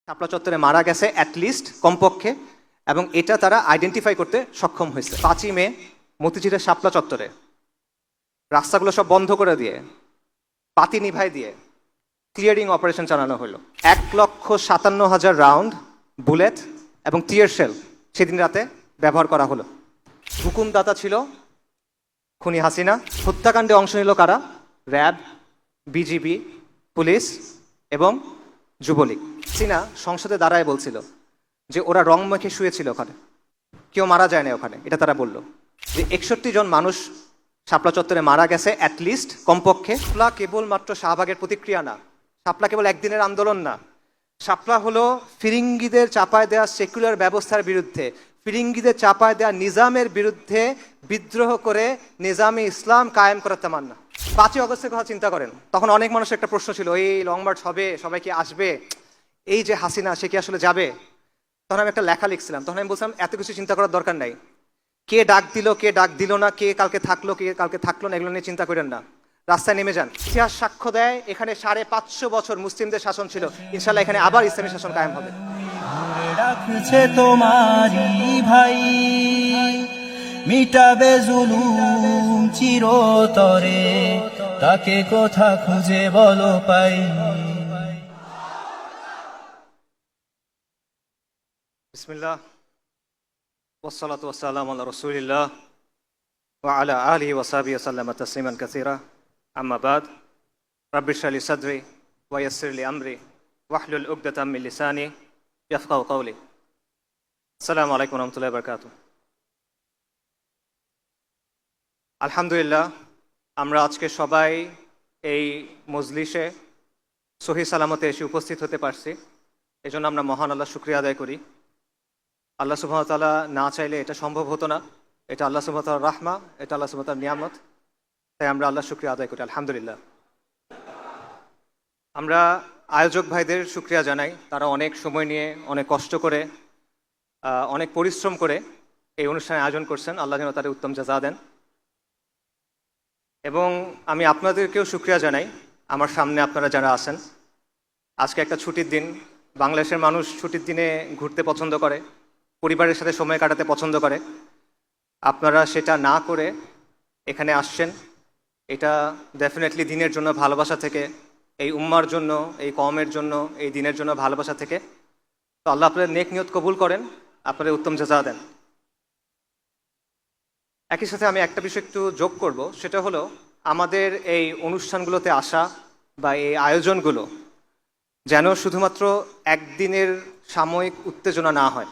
শাপলা চত্বরে মারা গেছে অ্যাটলিস্ট কমপক্ষে, এবং এটা তারা আইডেন্টিফাই করতে সক্ষম হয়েছে। 5ই মে মতিঝিলের শাপলা চত্বরে রাস্তাগুলো সব বন্ধ করে দিয়ে, পাতি নিভাই দিয়ে ক্লিয়ারিং অপারেশন চালানো হলো। 1,57,000 রাউন্ড বুলেট এবং টিয়ার শেল সেদিন রাতে ব্যবহার করা হলো। হুকুমদাতা ছিল খুনি হাসিনা। হত্যাকাণ্ডে অংশ নিল কারা? র্যাব, বিজিবি, পুলিশ এবং যুবলীগ। হাসিনা সংসদে দাঁড়ায় বলছিল যে ওরা রং মেখে শুয়েছিল ওখানে, কেউ মারা যায় না ওখানে। এটা তারা বলল যে 61 জন মানুষ শাপলা চত্বরে মারা গেছে অ্যাটলিস্ট কমপক্ষে। শাপলা কেবলমাত্র শাহবাগের প্রতিক্রিয়া না, শাপলা কেবল একদিনের আন্দোলন না, শাপলা হলো ফিরিঙ্গিদের চাপায় দেওয়া সেকুলার ব্যবস্থার বিরুদ্ধে, ফিরিঙ্গিদের চাপায় দেওয়া নিজামের বিরুদ্ধে বিদ্রোহ করে নিজামে ইসলাম কায়েম করার তামান্না। 5ই অগস্টের কথা চিন্তা করেন, তখন অনেক মানুষের একটা প্রশ্ন ছিল, এই লং মার্চ হবে, সবাই কি আসবে, এই যে হাসিনা সে কি আসলে যাবে? তখন আমি একটা লেখা লিখছিলাম, তখন আমি বলছিলাম এত কিছু চিন্তা করার দরকার নাই। কে ডাক দিল, কে ডাক দিল না, কে কালকে থাকলো, কে কালকে থাকলো না, এগুলো নিয়ে চিন্তা করেন না, রাস্তায় নেমে যান। ইতিহাস সাক্ষ্য দেয় এখানে 550 বছর মুসলিমদের শাসন ছিল, ইনশাল্লাহ এখানে আবার ইসলামী শাসন কায়েম হবে। রাখছে তোমারি ভাই, মিটাবে জুলুম চিরতরে, তাকে কোথা খুঁজে বলো পাই। বিসমিল্লাহ ওয়াসসালাতু ওয়াসসালামু আলা রাসূলিল্লাহ ওয়া আলা আলিহি ওয়া সাহবিহি ওয়া সাল্লামা তাসলিমান কাসীরা, আম্মা বাদ। রাব্বি ইশরাহ লি সাদরি ওয়া ইয়াসসির লি আমরি ওয়াহলুল উকদাতাম মিন লিসানি ইয়াফকাহু কওলি। আসসালামু আলাইকুম ওয়া রাহমাতুল্লাহি ওয়া বারাকাতুহু। আলহামদুলিল্লাহ, আমরা আজকে সবাই এই মজলিসে সহি সালামতে এসে উপস্থিত হতে পারছি, এজন্য আমরা মহান আল্লাহ শুকরিয়া আদায় করি। আল্লাহ সুবহানাহু ওয়া তাআলা না চাইলে এটা সম্ভব হতো না, এটা আল্লাহ সুবহানাহু ওয়া তাআলার রাহমা, এটা আল্লাহ সুবহানাহু ওয়া তাআলার নিয়ামত, তাই আমরা আল্লাহ শুকরিয়া আদায় করি আলহামদুলিল্লাহ। আমরা আয়োজক ভাইদের শুকরিয়া জানাই, তারা অনেক সময় নিয়ে, অনেক কষ্ট করে, অনেক পরিশ্রম করে এই অনুষ্ঠানের আয়োজন করছেন। আল্লাহ যেন তাদের উত্তম জাযা দেন। এবং আমি আপনাদেরকেও শুকরিয়া জানাই, আমার সামনে আপনারা যারা আছেন। আজকে একটা ছুটির দিন, বাংলাদেশের মানুষ ছুটির দিনে ঘুরতে পছন্দ করে, পরিবারের সাথে সময় কাটাতে পছন্দ করে। আপনারা সেটা না করে এখানে আসছেন, এটা ডেফিনেটলি দিনের জন্য ভালোবাসা থেকে, এই উম্মার জন্য, এই কওমের জন্য, এই দিনের জন্য ভালোবাসা থেকে। তো আল্লাহ আপনাদের নেক নিয়ত কবুল করেন, আপনাদের উত্তম জাযা দেন। একই সাথে আমি একটা বিষয় একটু যোগ করব, সেটা হলো আমাদের এই অনুষ্ঠানগুলোতে আসা বা এই আয়োজনগুলো যেন শুধুমাত্র একদিনের সাময়িক উত্তেজনা না হয়।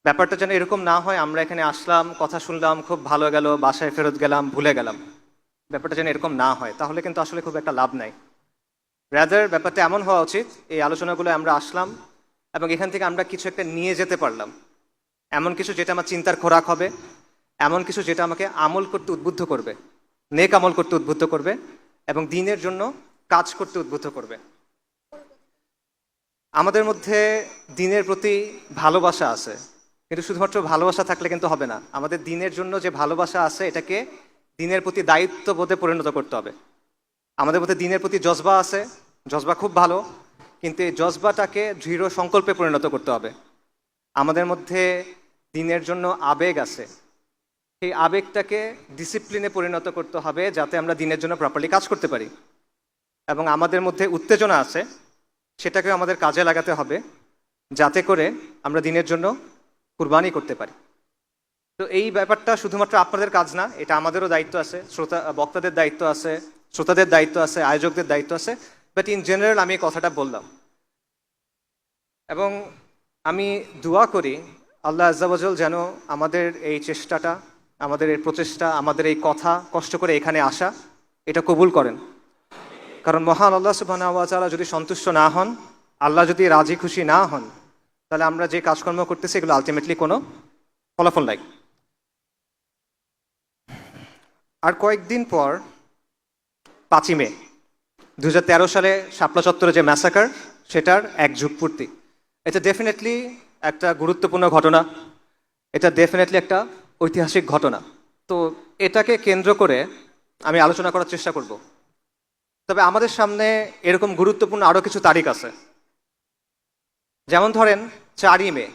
ব্যাপারটা যেন এরকম না হয় আমরা এখানে আসলাম, কথা শুনলাম, খুব ভালো গেল, বাসায় ফেরত গেলাম, ভুলে গেলাম। ব্যাপারটা যেন এরকম না হয়, তাহলে কিন্তু আসলে খুব একটা লাভ নাই। রাদার ব্যাপারটা এমন হওয়া উচিত, এই আলোচনাগুলো আমরা আসলাম এবং এখান থেকে আমরা কিছু একটা নিয়ে যেতে পারলাম, এমন কিছু যেটা আমার চিন্তার খোরাক হবে, এমন কিছু যেটা আমাকে আমল করতে উদ্বুদ্ধ করবে, নেক আমল করতে উদ্বুদ্ধ করবে এবং দিনের জন্য কাজ করতে উদ্বুদ্ধ করবে। আমাদের মধ্যে দিনের প্রতি ভালোবাসা আছে, কিন্তু শুধুমাত্র ভালোবাসা থাকলে কিন্তু হবে না। আমাদের দিনের জন্য যে ভালোবাসা আছে এটাকে দিনের প্রতি দায়িত্ববোধে পরিণত করতে হবে। আমাদের মধ্যে দিনের প্রতি জজবা আছে, জজবা খুব ভালো, কিন্তু এই জজবাটাকে দৃঢ় সংকল্পে পরিণত করতে হবে। আমাদের মধ্যে দিনের জন্য আবেগ আছে, সেই আবেগটাকে ডিসিপ্লিনে পরিণত করতে হবে যাতে আমরা দিনের জন্য প্রপারলি কাজ করতে পারি। এবং আমাদের মধ্যে উত্তেজনা আছে, সেটাকে আমাদের কাজে লাগাতে হবে যাতে করে আমরা দিনের জন্য কুরবানি করতে পারি। তো এই ব্যাপারটা শুধুমাত্র আপনাদের কাজ না, এটা আমাদেরও দায়িত্ব আছে, বক্তাদের দায়িত্ব আছে, শ্রোতাদের দায়িত্ব আছে, আয়োজকদের দায়িত্ব আছে। বাট ইন জেনারেল আমি এই কথাটা বললাম এবং আমি দোয়া করি আল্লাহ আজ্জা ওয়াজাল যেন আমাদের এই চেষ্টাটা, আমাদের এই প্রচেষ্টা, আমাদের এই কথা, কষ্ট করে এখানে আসা, এটা কবুল করেন। কারণ মহান আল্লাহ সুবহানাহু ওয়া তাআলা যদি সন্তুষ্ট না হন, আল্লাহ যদি রাজি খুশি না হন, তাহলে আমরা যে কাজকর্ম করতেছি এগুলো আলটিমেটলি কোনো ফলাফল নাই। আর কয়েকদিন পর 5ই মে 2013 সালে শাপলা চত্বরে যে ম্যাসাকার, সেটার 1 যুগ পূর্তি। এটা ডেফিনেটলি একটা গুরুত্বপূর্ণ ঘটনা, এটা ডেফিনেটলি একটা ঐতিহাসিক ঘটনা। তো এটাকে কেন্দ্র করে আমি আলোচনা করার চেষ্টা করব। তবে আমাদের সামনে এরকম গুরুত্বপূর্ণ আরও কিছু তারিখ আছে, যেমন ধরেন 4ই মে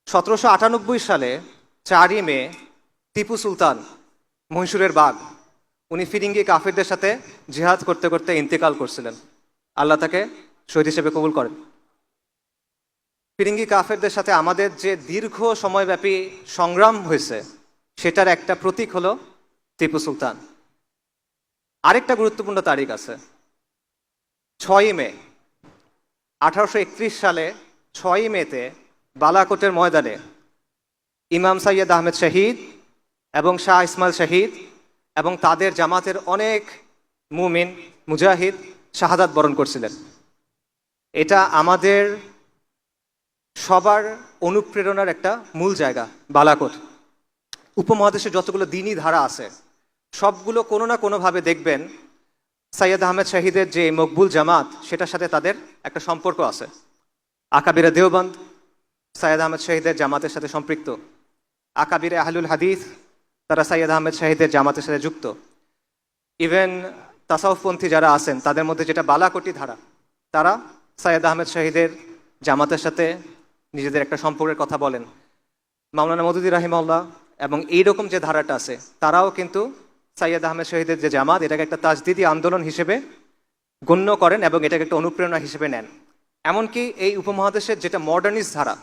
1798 সালে 4ই মে টিপু সুলতান মহীশূরের বাঘ উনি ফিরিঙ্গি কাফেরদের সাথে জিহাদ করতে করতে ইন্তেকাল করছিলেন। আল্লাহ তাকে শহীদ হিসেবে কবুল করেন। ফিরিঙ্গি কাফেরদের সাথে আমাদের যে দীর্ঘ সময়ব্যাপী সংগ্রাম হয়েছে সেটার একটা প্রতীক হলো টিপু সুলতান। আরেকটা গুরুত্বপূর্ণ তারিখ আছে 6ই মে 1831 সালে 6ই মেতে বালাকোটের ময়দানে ইমাম সৈয়দ আহমেদ শহীদ এবং শাহ ইসমাইল শহীদ এবং তাদের জামাতের অনেক মুমিন মুজাহিদ শাহাদাত বরণ করছিলেন। এটা আমাদের সবার অনুপ্রেরণার একটা মূল জায়গা বালাকোট। উপমহাদেশে যতগুলো দিনী ধারা আছে সবগুলো কোনো না কোনোভাবে দেখবেন সৈয়দ আহমেদ শহীদের যে মকবুল জামাত সেটার সাথে তাদের একটা সম্পর্ক আছে। আকাবিরে দেওবন্দ সৈয়দ আহমেদ শহীদের জামাতের সাথে সম্পৃক্ত, আকাবিরে আহলুল হাদিস তারা সৈয়দ আহমেদ শহীদের জামাতের সাথে যুক্ত। ইভেন তাসাউফপন্থী যারা আছেন তাদের মধ্যে যেটা বালাকোটি ধারা, তারা সৈয়দ আহমেদ শহীদের জামাতের সাথে নিজেদের একটা সম্পর্কের কথা বলেন। মাওলানা মওদুদী রাহিমাহুল্লাহ এবং এইরকম যে ধারাটা আছে তারাও কিন্তু সৈয়দ আহমেদ শহীদের যে জামাত এটাকে একটা তাজদিদি আন্দোলন হিসেবে গণ্য করেন এবং এটাকে একটা অনুপ্রেরণা হিসেবে নেন। এমনকি এই উপমহাদেশের যেটা মডার্নিস্ট ধারা,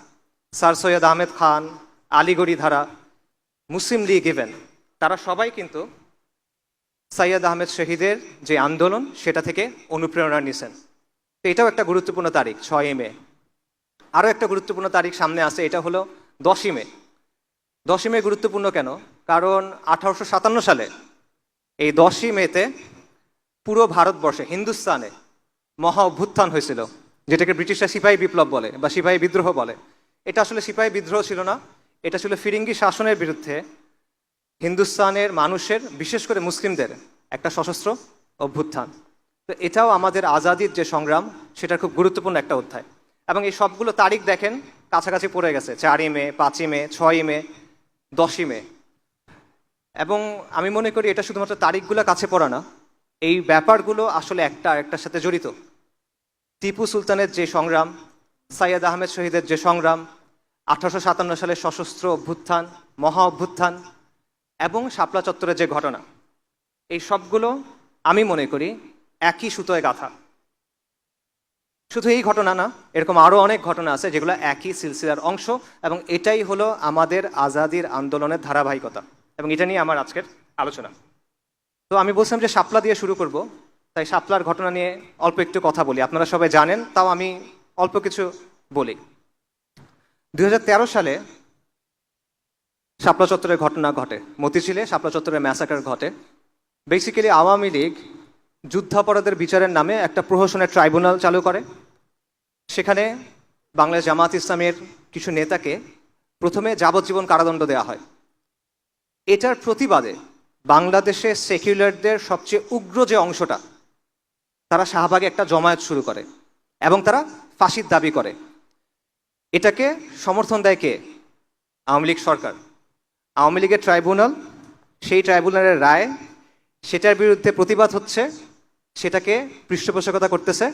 স্যার সৈয়দ আহমেদ খান, আলিগড়ি ধারা, মুসলিম লীগ ইভেন, তারা সবাই কিন্তু সৈয়দ আহমেদ শহীদের যে আন্দোলন সেটা থেকে অনুপ্রেরণা নিয়েছেন। তো এটাও একটা গুরুত্বপূর্ণ তারিখ 6ই মে। আরও একটা গুরুত্বপূর্ণ তারিখ সামনে আছে, এটা হলো 10ই মে। 10ই মে গুরুত্বপূর্ণ কেন? কারণ 1857 সালে এই 10ই মেতে পুরো ভারতবর্ষে হিন্দুস্তানে মহা অভ্যুত্থান হয়েছিল, যেটাকে ব্রিটিশরা সিপাহী বিপ্লব বলে বা সিপাহী বিদ্রোহ বলে। এটা আসলে সিপাহী বিদ্রোহ ছিল না, এটা ছিল ফিরিঙ্গি শাসনের বিরুদ্ধে হিন্দুস্তানের মানুষের, বিশেষ করে মুসলিমদের একটা সশস্ত্র অভ্যুত্থান। তো এটাও আমাদের আজাদির যে সংগ্রাম সেটার খুব গুরুত্বপূর্ণ একটা অধ্যায়। এবং এই সবগুলো তারিখ দেখেন কাছাকাছি পড়ে গেছে, 4ই মে, 5ই মে, 6ই মে, 10ই মে। এবং আমি মনে করি এটা শুধুমাত্র তারিখগুলো কাছে পড়া না, এই ব্যাপারগুলো আসলে একটা আরেকটার সাথে জড়িত। টিপু সুলতানের যে সংগ্রাম, সৈয়দ আহমেদ শহীদের যে সংগ্রাম, 1857 সালের সশস্ত্র অভ্যুত্থান, মহা অভ্যুত্থান এবং শাপলা চত্বরের যে ঘটনা, এই সবগুলো আমি মনে করি একই সুতোয় গাঁথা। শুধু এই ঘটনা না, এরকম আরও অনেক ঘটনা আছে যেগুলো একই সিলসিলার অংশ, এবং এটাই হলো আমাদের আজাদির আন্দোলনের ধারাবাহিকতা, এবং এটা নিয়ে আমার আজকের আলোচনা। তো আমি বলছিলাম যে শাপলা দিয়ে শুরু করব, তাই শাপলার ঘটনা নিয়ে অল্প একটু কথা বলি। আপনারা সবাই জানেন, তাও আমি অল্প কিছু বলি। 2013 সালে শাপলা চত্বরের ঘটনা ঘটে, মতিঝিলে শাপলা চত্বরের ম্যাসাকার ঘটে। বেসিক্যালি আওয়ামী লীগ যুদ্ধাপরাধের বিচারের নামে একটা প্রহসনের ট্রাইব্যুনাল চালু করে। সেখানে বাংলাদেশ জামাত ইসলামের কিছু নেতাকে প্রথমে যাবজ্জীবন কারাদণ্ড দেওয়া হয়। এটার প্রতিবাদে বাংলাদেশে সেকুলারদের সবচেয়ে উগ্র যে অংশটা, তারা শাহবাগে একটা জমায়েত শুরু করে এবং তারা ফাঁসির দাবি করে। এটাকে সমর্থন দেয় কে? আওয়ামী লীগ সরকার। আওয়ামী লীগের ট্রাইব্যুনাল, সেই ট্রাইব্যুনালের রায়, সেটার বিরুদ্ধে প্রতিবাদ হচ্ছে, সেটাকে পৃষ্ঠপোষকতা করতেছে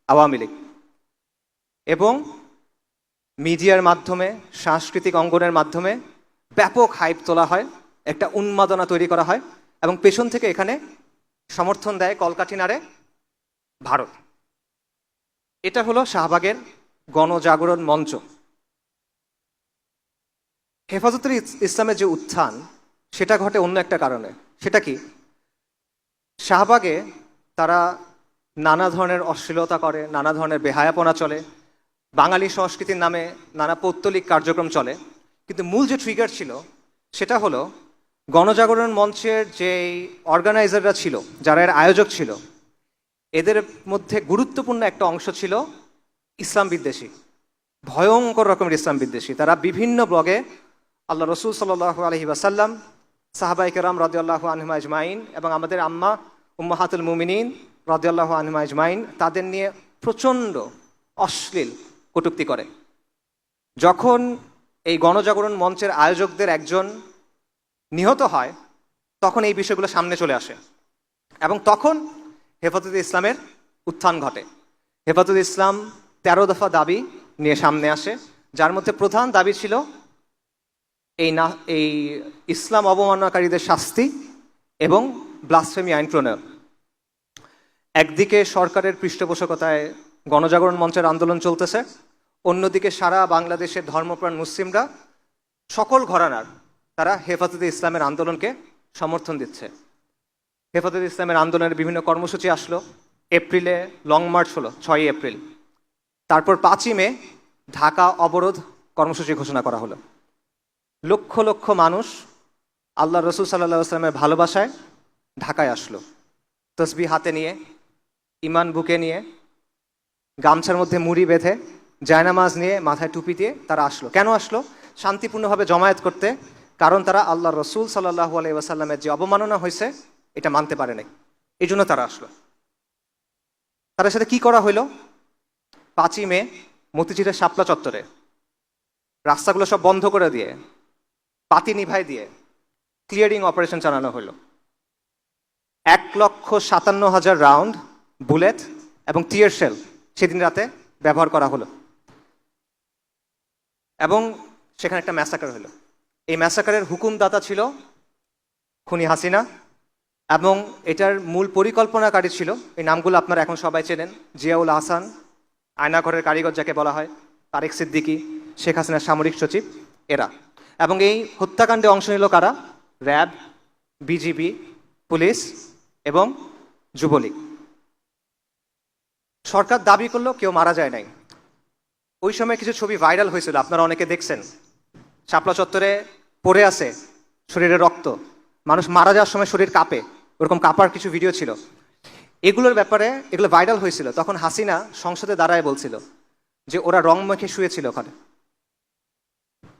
আওয়ামী লীগ। এবং মিডিয়ার মাধ্যমে, সাংস্কৃতিক অঙ্গনের মাধ্যমে ব্যাপক হাইপ তোলা হয়, একটা উন্মাদনা তৈরি করা হয়, এবং পেছন থেকে এখানে সমর্থন দেয় কলকাঠি নাড়ে ভারত। এটা হলো শাহবাগের গণজাগরণ মঞ্চ। হেফাজতুল ইসলামের যে উত্থান, সেটা ঘটে অন্য একটা কারণে। সেটা কি? শাহবাগে তারা নানা ধরনের অশ্লীলতা করে, নানা ধরনের বেহায়াপনা চলে, বাঙালি সংস্কৃতির নামে নানা পৌত্তলিক কার্যক্রম চলে। কিন্তু মূল যে ট্রিগার ছিল সেটা হলো গণজাগরণ মঞ্চের যে অর্গানাইজাররা ছিল, যারা এর আয়োজক ছিল, এদের মধ্যে গুরুত্বপূর্ণ একটা অংশ ছিল ইসলাম বিদ্বেষী, ভয়ঙ্কর রকমের ইসলাম বিদ্বেষী। তারা বিভিন্ন ব্লগে আল্লাহ রসুল সাল্লাল্লাহু আলাইহি ওয়াসাল্লাম, সাহাবায়ে কেরাম রাদিয়াল্লাহু আনহুম আজমাইন এবং আমাদের আম্মা উম্মাহাতুল মুমিনিন রাদিয়াল্লাহু আনহুম আজমাইন, তাদের নিয়ে প্রচণ্ড অশ্লীল কটূক্তি করে। যখন এই গণজাগরণ মঞ্চের আয়োজকদের একজন নিহত হয়, তখন এই বিষয়গুলো সামনে চলে আসে এবং তখন হেফাজতে ইসলামের উত্থান ঘটে। হেফাজতে ইসলাম 13 দফা দাবি নিয়ে সামনে আসে, যার মধ্যে প্রধান দাবি ছিল এই ইসলাম অবমাননাকারীদের শাস্তি এবং ব্লাসফেমি আইন প্রণয়ন। একদিকে সরকারের পৃষ্ঠপোষকতায় গণজাগরণ মঞ্চের আন্দোলন চলতেছে, অন্যদিকে সারা বাংলাদেশের ধর্মপ্রাণ মুসলিমরা সকল ঘরানার তারা হেফাজতে ইসলামের আন্দোলনকে সমর্থন দিচ্ছে। হেফাজতে ইসলামের আন্দোলনের বিভিন্ন কর্মসূচি আসলো। এপ্রিলে লং মার্চ হলো 6 এপ্রিল। তারপর 5ই মে ঢাকা অবরোধ কর্মসূচি ঘোষণা করা হলো। লক্ষ লক্ষ মানুষ আল্লাহ রসুল সাল্লাহ আসলামের ভালোবাসায় ঢাকায় আসলো, তসবিহ হাতে নিয়ে, ইমান বুকে নিয়ে, গামছার মধ্যে মুড়ি বেঁধে, জায়নামাজ নিয়ে, মাথায় টুপি দিয়ে তারা আসলো। কেন আসলো? শান্তিপূর্ণভাবে জমায়েত করতে। কারণ তারা আল্লাহ রসুল সাল্লাহু আলাইহি ওয়াসাল্লামের যে অবমাননা হয়েছে এটা মানতে পারে নাই, এই জন্য তারা আসলো। তাদের সাথে কি করা হইল? 5ই মে মতিঝিলের শাপলা চত্বরে রাস্তাগুলো সব বন্ধ করে দিয়ে, পাতি নিভাই দিয়ে ক্লিয়ারিং অপারেশন চালানো হলো। 1,57,000 রাউন্ড বুলেট এবং টিয়ার শেল সেদিন রাতে ব্যবহার করা হলো এবং সেখানে একটা ম্যাসাকার হলো। এই ম্যাসাকারের হুকুমদাতা ছিল খুনি হাসিনা এবং এটার মূল পরিকল্পনাকারী ছিল, এই নামগুলো আপনারা এখন সবাই চেনেন, জিয়াউল আহসান, আয়নাঘরের কারিগর যাকে বলা হয়, তারেক সিদ্দিকী, শেখ হাসিনার সামরিক সচিব, এরা। এবং এই হত্যাকাণ্ডে অংশ নিল কারা? র্যাব, বিজিবি, পুলিশ এবং যুবলীগ। সরকার দাবি করলো কেউ মারা যায় নাই। ওই সময় কিছু ছবি ভাইরাল হয়েছিল, আপনারা অনেকে দেখছেন। শাপলা চত্বরে পড়ে আছে শরীরে রক্ত, মানুষ মারা যাওয়ার সময় শরীর কাঁপে, ওরকম কাঁপার কিছু ভিডিও ছিল। এগুলোর ব্যাপারে এগুলো ভাইরাল হয়েছিল। তখন হাসিনা সংসদে দাঁড়ায় বলছিল যে ওরা রং মেখে শুয়েছিল ওখানে,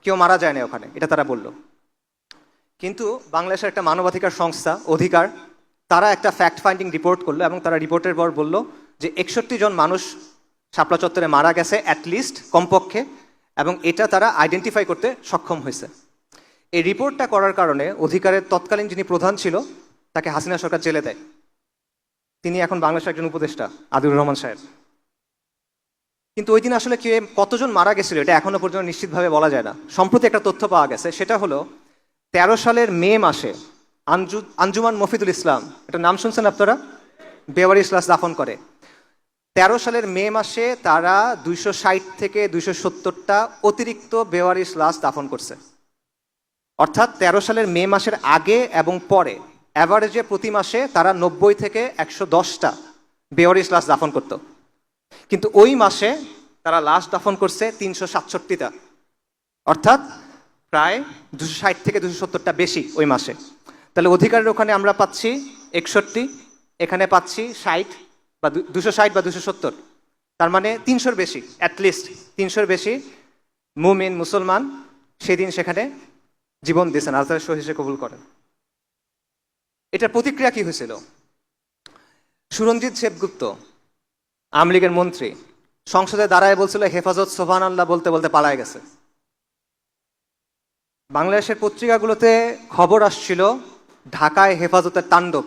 কেউ মারা যায় না ওখানে, এটা তারা বলল। কিন্তু বাংলাদেশের একটা মানবাধিকার সংস্থা অধিকার, তারা একটা ফ্যাক্ট ফাইন্ডিং রিপোর্ট করলো এবং তারা রিপোর্টের পর বলল যে 61 জন মানুষ শাপলা চত্বরে মারা গেছে অ্যাটলিস্ট, কমপক্ষে, এবং এটা তারা আইডেন্টিফাই করতে সক্ষম হয়েছে। এই রিপোর্টটা করার কারণে অধিকারের তৎকালীন যিনি প্রধান ছিল তাকে হাসিনা সরকার জেলে দেয়। তিনি এখন বাংলাদেশের একজন উপদেষ্টা, আদিলুর রহমান সাহেব। কিন্তু ওই দিন আসলে কতজন মারা গেছিল এটা এখনো পর্যন্ত নিশ্চিতভাবে বলা যায় না। সম্প্রতি একটা তথ্য পাওয়া গেছে, সেটা হলো 13 সালের মে মাসে আঞ্জুমান মফিদুল ইসলাম, এটা নাম শুনছেন আপনারা, বেওয়ারিশ লাশ দাফন করে। 13 সালের মে মাসে তারা 260 থেকে 270টা অতিরিক্ত বেওয়ারিশ লাশ দাফন করছে। অর্থাৎ 13 সালের মে মাসের আগে এবং পরে অ্যাভারেজে প্রতি মাসে তারা 90 থেকে 110টা বেওয়ারিশ লাশ দাফন করত। কিন্তু ওই মাসে তারা লাশ দাফন করছে 367টা, অর্থাৎ প্রায় 260 থেকে 270টা বেশি ওই মাসে। তাহলে অধিকারের ওখানে আমরা পাচ্ছি 61, এখানে পাচ্ছি 60 বা 260 বা 270, তার মানে 300-র বেশি, অ্যাটলিস্ট 300-র বেশি মুমিন মুসলমান সেদিন সেখানে জীবন দিয়েছেন, আল্লাহ তাআলা শহীদ হিসেবে কবুল করেন। এটার প্রতিক্রিয়া কি হয়েছিল? সুরঞ্জিত সেবগুপ্ত, আওয়ামী লীগের মন্ত্রী, সংসদে দাঁড়ায় বলছিল হেফাজত সুবহানাল্লাহ বলতে বলতে পালায় গেছে। বাংলাদেশের পত্রিকাগুলোতে খবর আসছিল ঢাকায় হেফাজতের তাণ্ডব।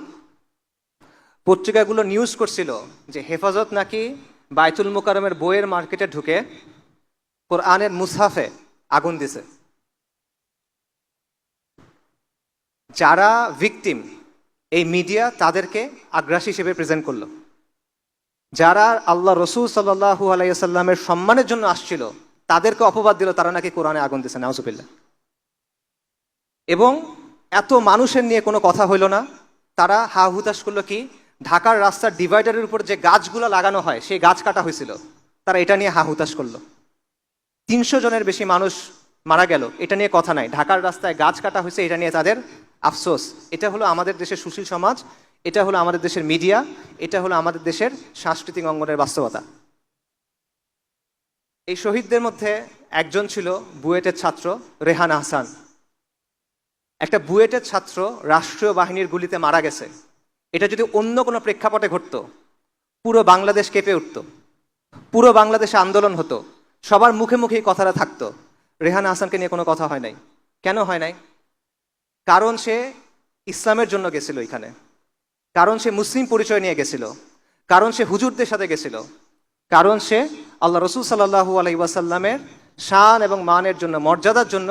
পত্রিকাগুলো নিউজ করছিল যে হেফাজত নাকি বায়তুল মুকাররমের বইয়ের মার্কেটে ঢুকে কোরআনের মুসহাফে আগুন দিছে। যারা ভিকটিম, এই মিডিয়া তাদেরকে আগ্রাসী হিসেবে প্রেজেন্ট করলো। যারা আল্লাহ রসুল সাল্লাল্লাহু আলাইহি সাল্লামের সম্মানের জন্য আসছিল তাদেরকে অপবাদ দিল তারা নাকি কোরআনে আগুন দিছে, নাউজুবিল্লাহ। এবং এত মানুষের নিয়ে কোনো কথা হইল না, তারা হা হুতাশ করলো কি, ঢাকার রাস্তার ডিভাইডারের উপর যে গাছগুলো লাগানো হয় সেই গাছ কাটা হয়েছিল, তারা এটা নিয়ে হা হুতাশ করলো। 300 জনের বেশি মানুষ মারা গেল, এটা নিয়ে কথা নাই। ঢাকার রাস্তায় গাছ কাটা হয়েছে, এটা নিয়ে তাদের আফসোস। এটা হলো আমাদের দেশের সুশীল সমাজ, এটা হলো আমাদের দেশের মিডিয়া, এটা হলো আমাদের দেশের সাংস্কৃতিক অঙ্গনের বাস্তবতা। এই শহীদদের মধ্যে একজন ছিল বুয়েটের ছাত্র রেহান আহসান। একটা বুয়েটের ছাত্র রাষ্ট্রীয় বাহিনীর গুলিতে মারা গেছে, এটা যদি অন্য কোনো প্রেক্ষাপটে ঘটতো পুরো বাংলাদেশ কেঁপে উঠতো, পুরো বাংলাদেশে আন্দোলন হতো, সবার মুখে মুখে কথাটা থাকতো। রেহান আহসানকে নিয়ে কোনো কথা হয় নাই। কেন হয় নাই? কারণ সে ইসলামের জন্য গেছিল এখানে, কারণ সে মুসলিম পরিচয় নিয়ে গেছিল, কারণ সে হুজুরদের সাথে গেছিল, কারণ সে আল্লাহ রসুল সাল্লাল্লাহু আলাইহি ওয়াসাল্লামের শান এবং মানের জন্য, মর্যাদার জন্য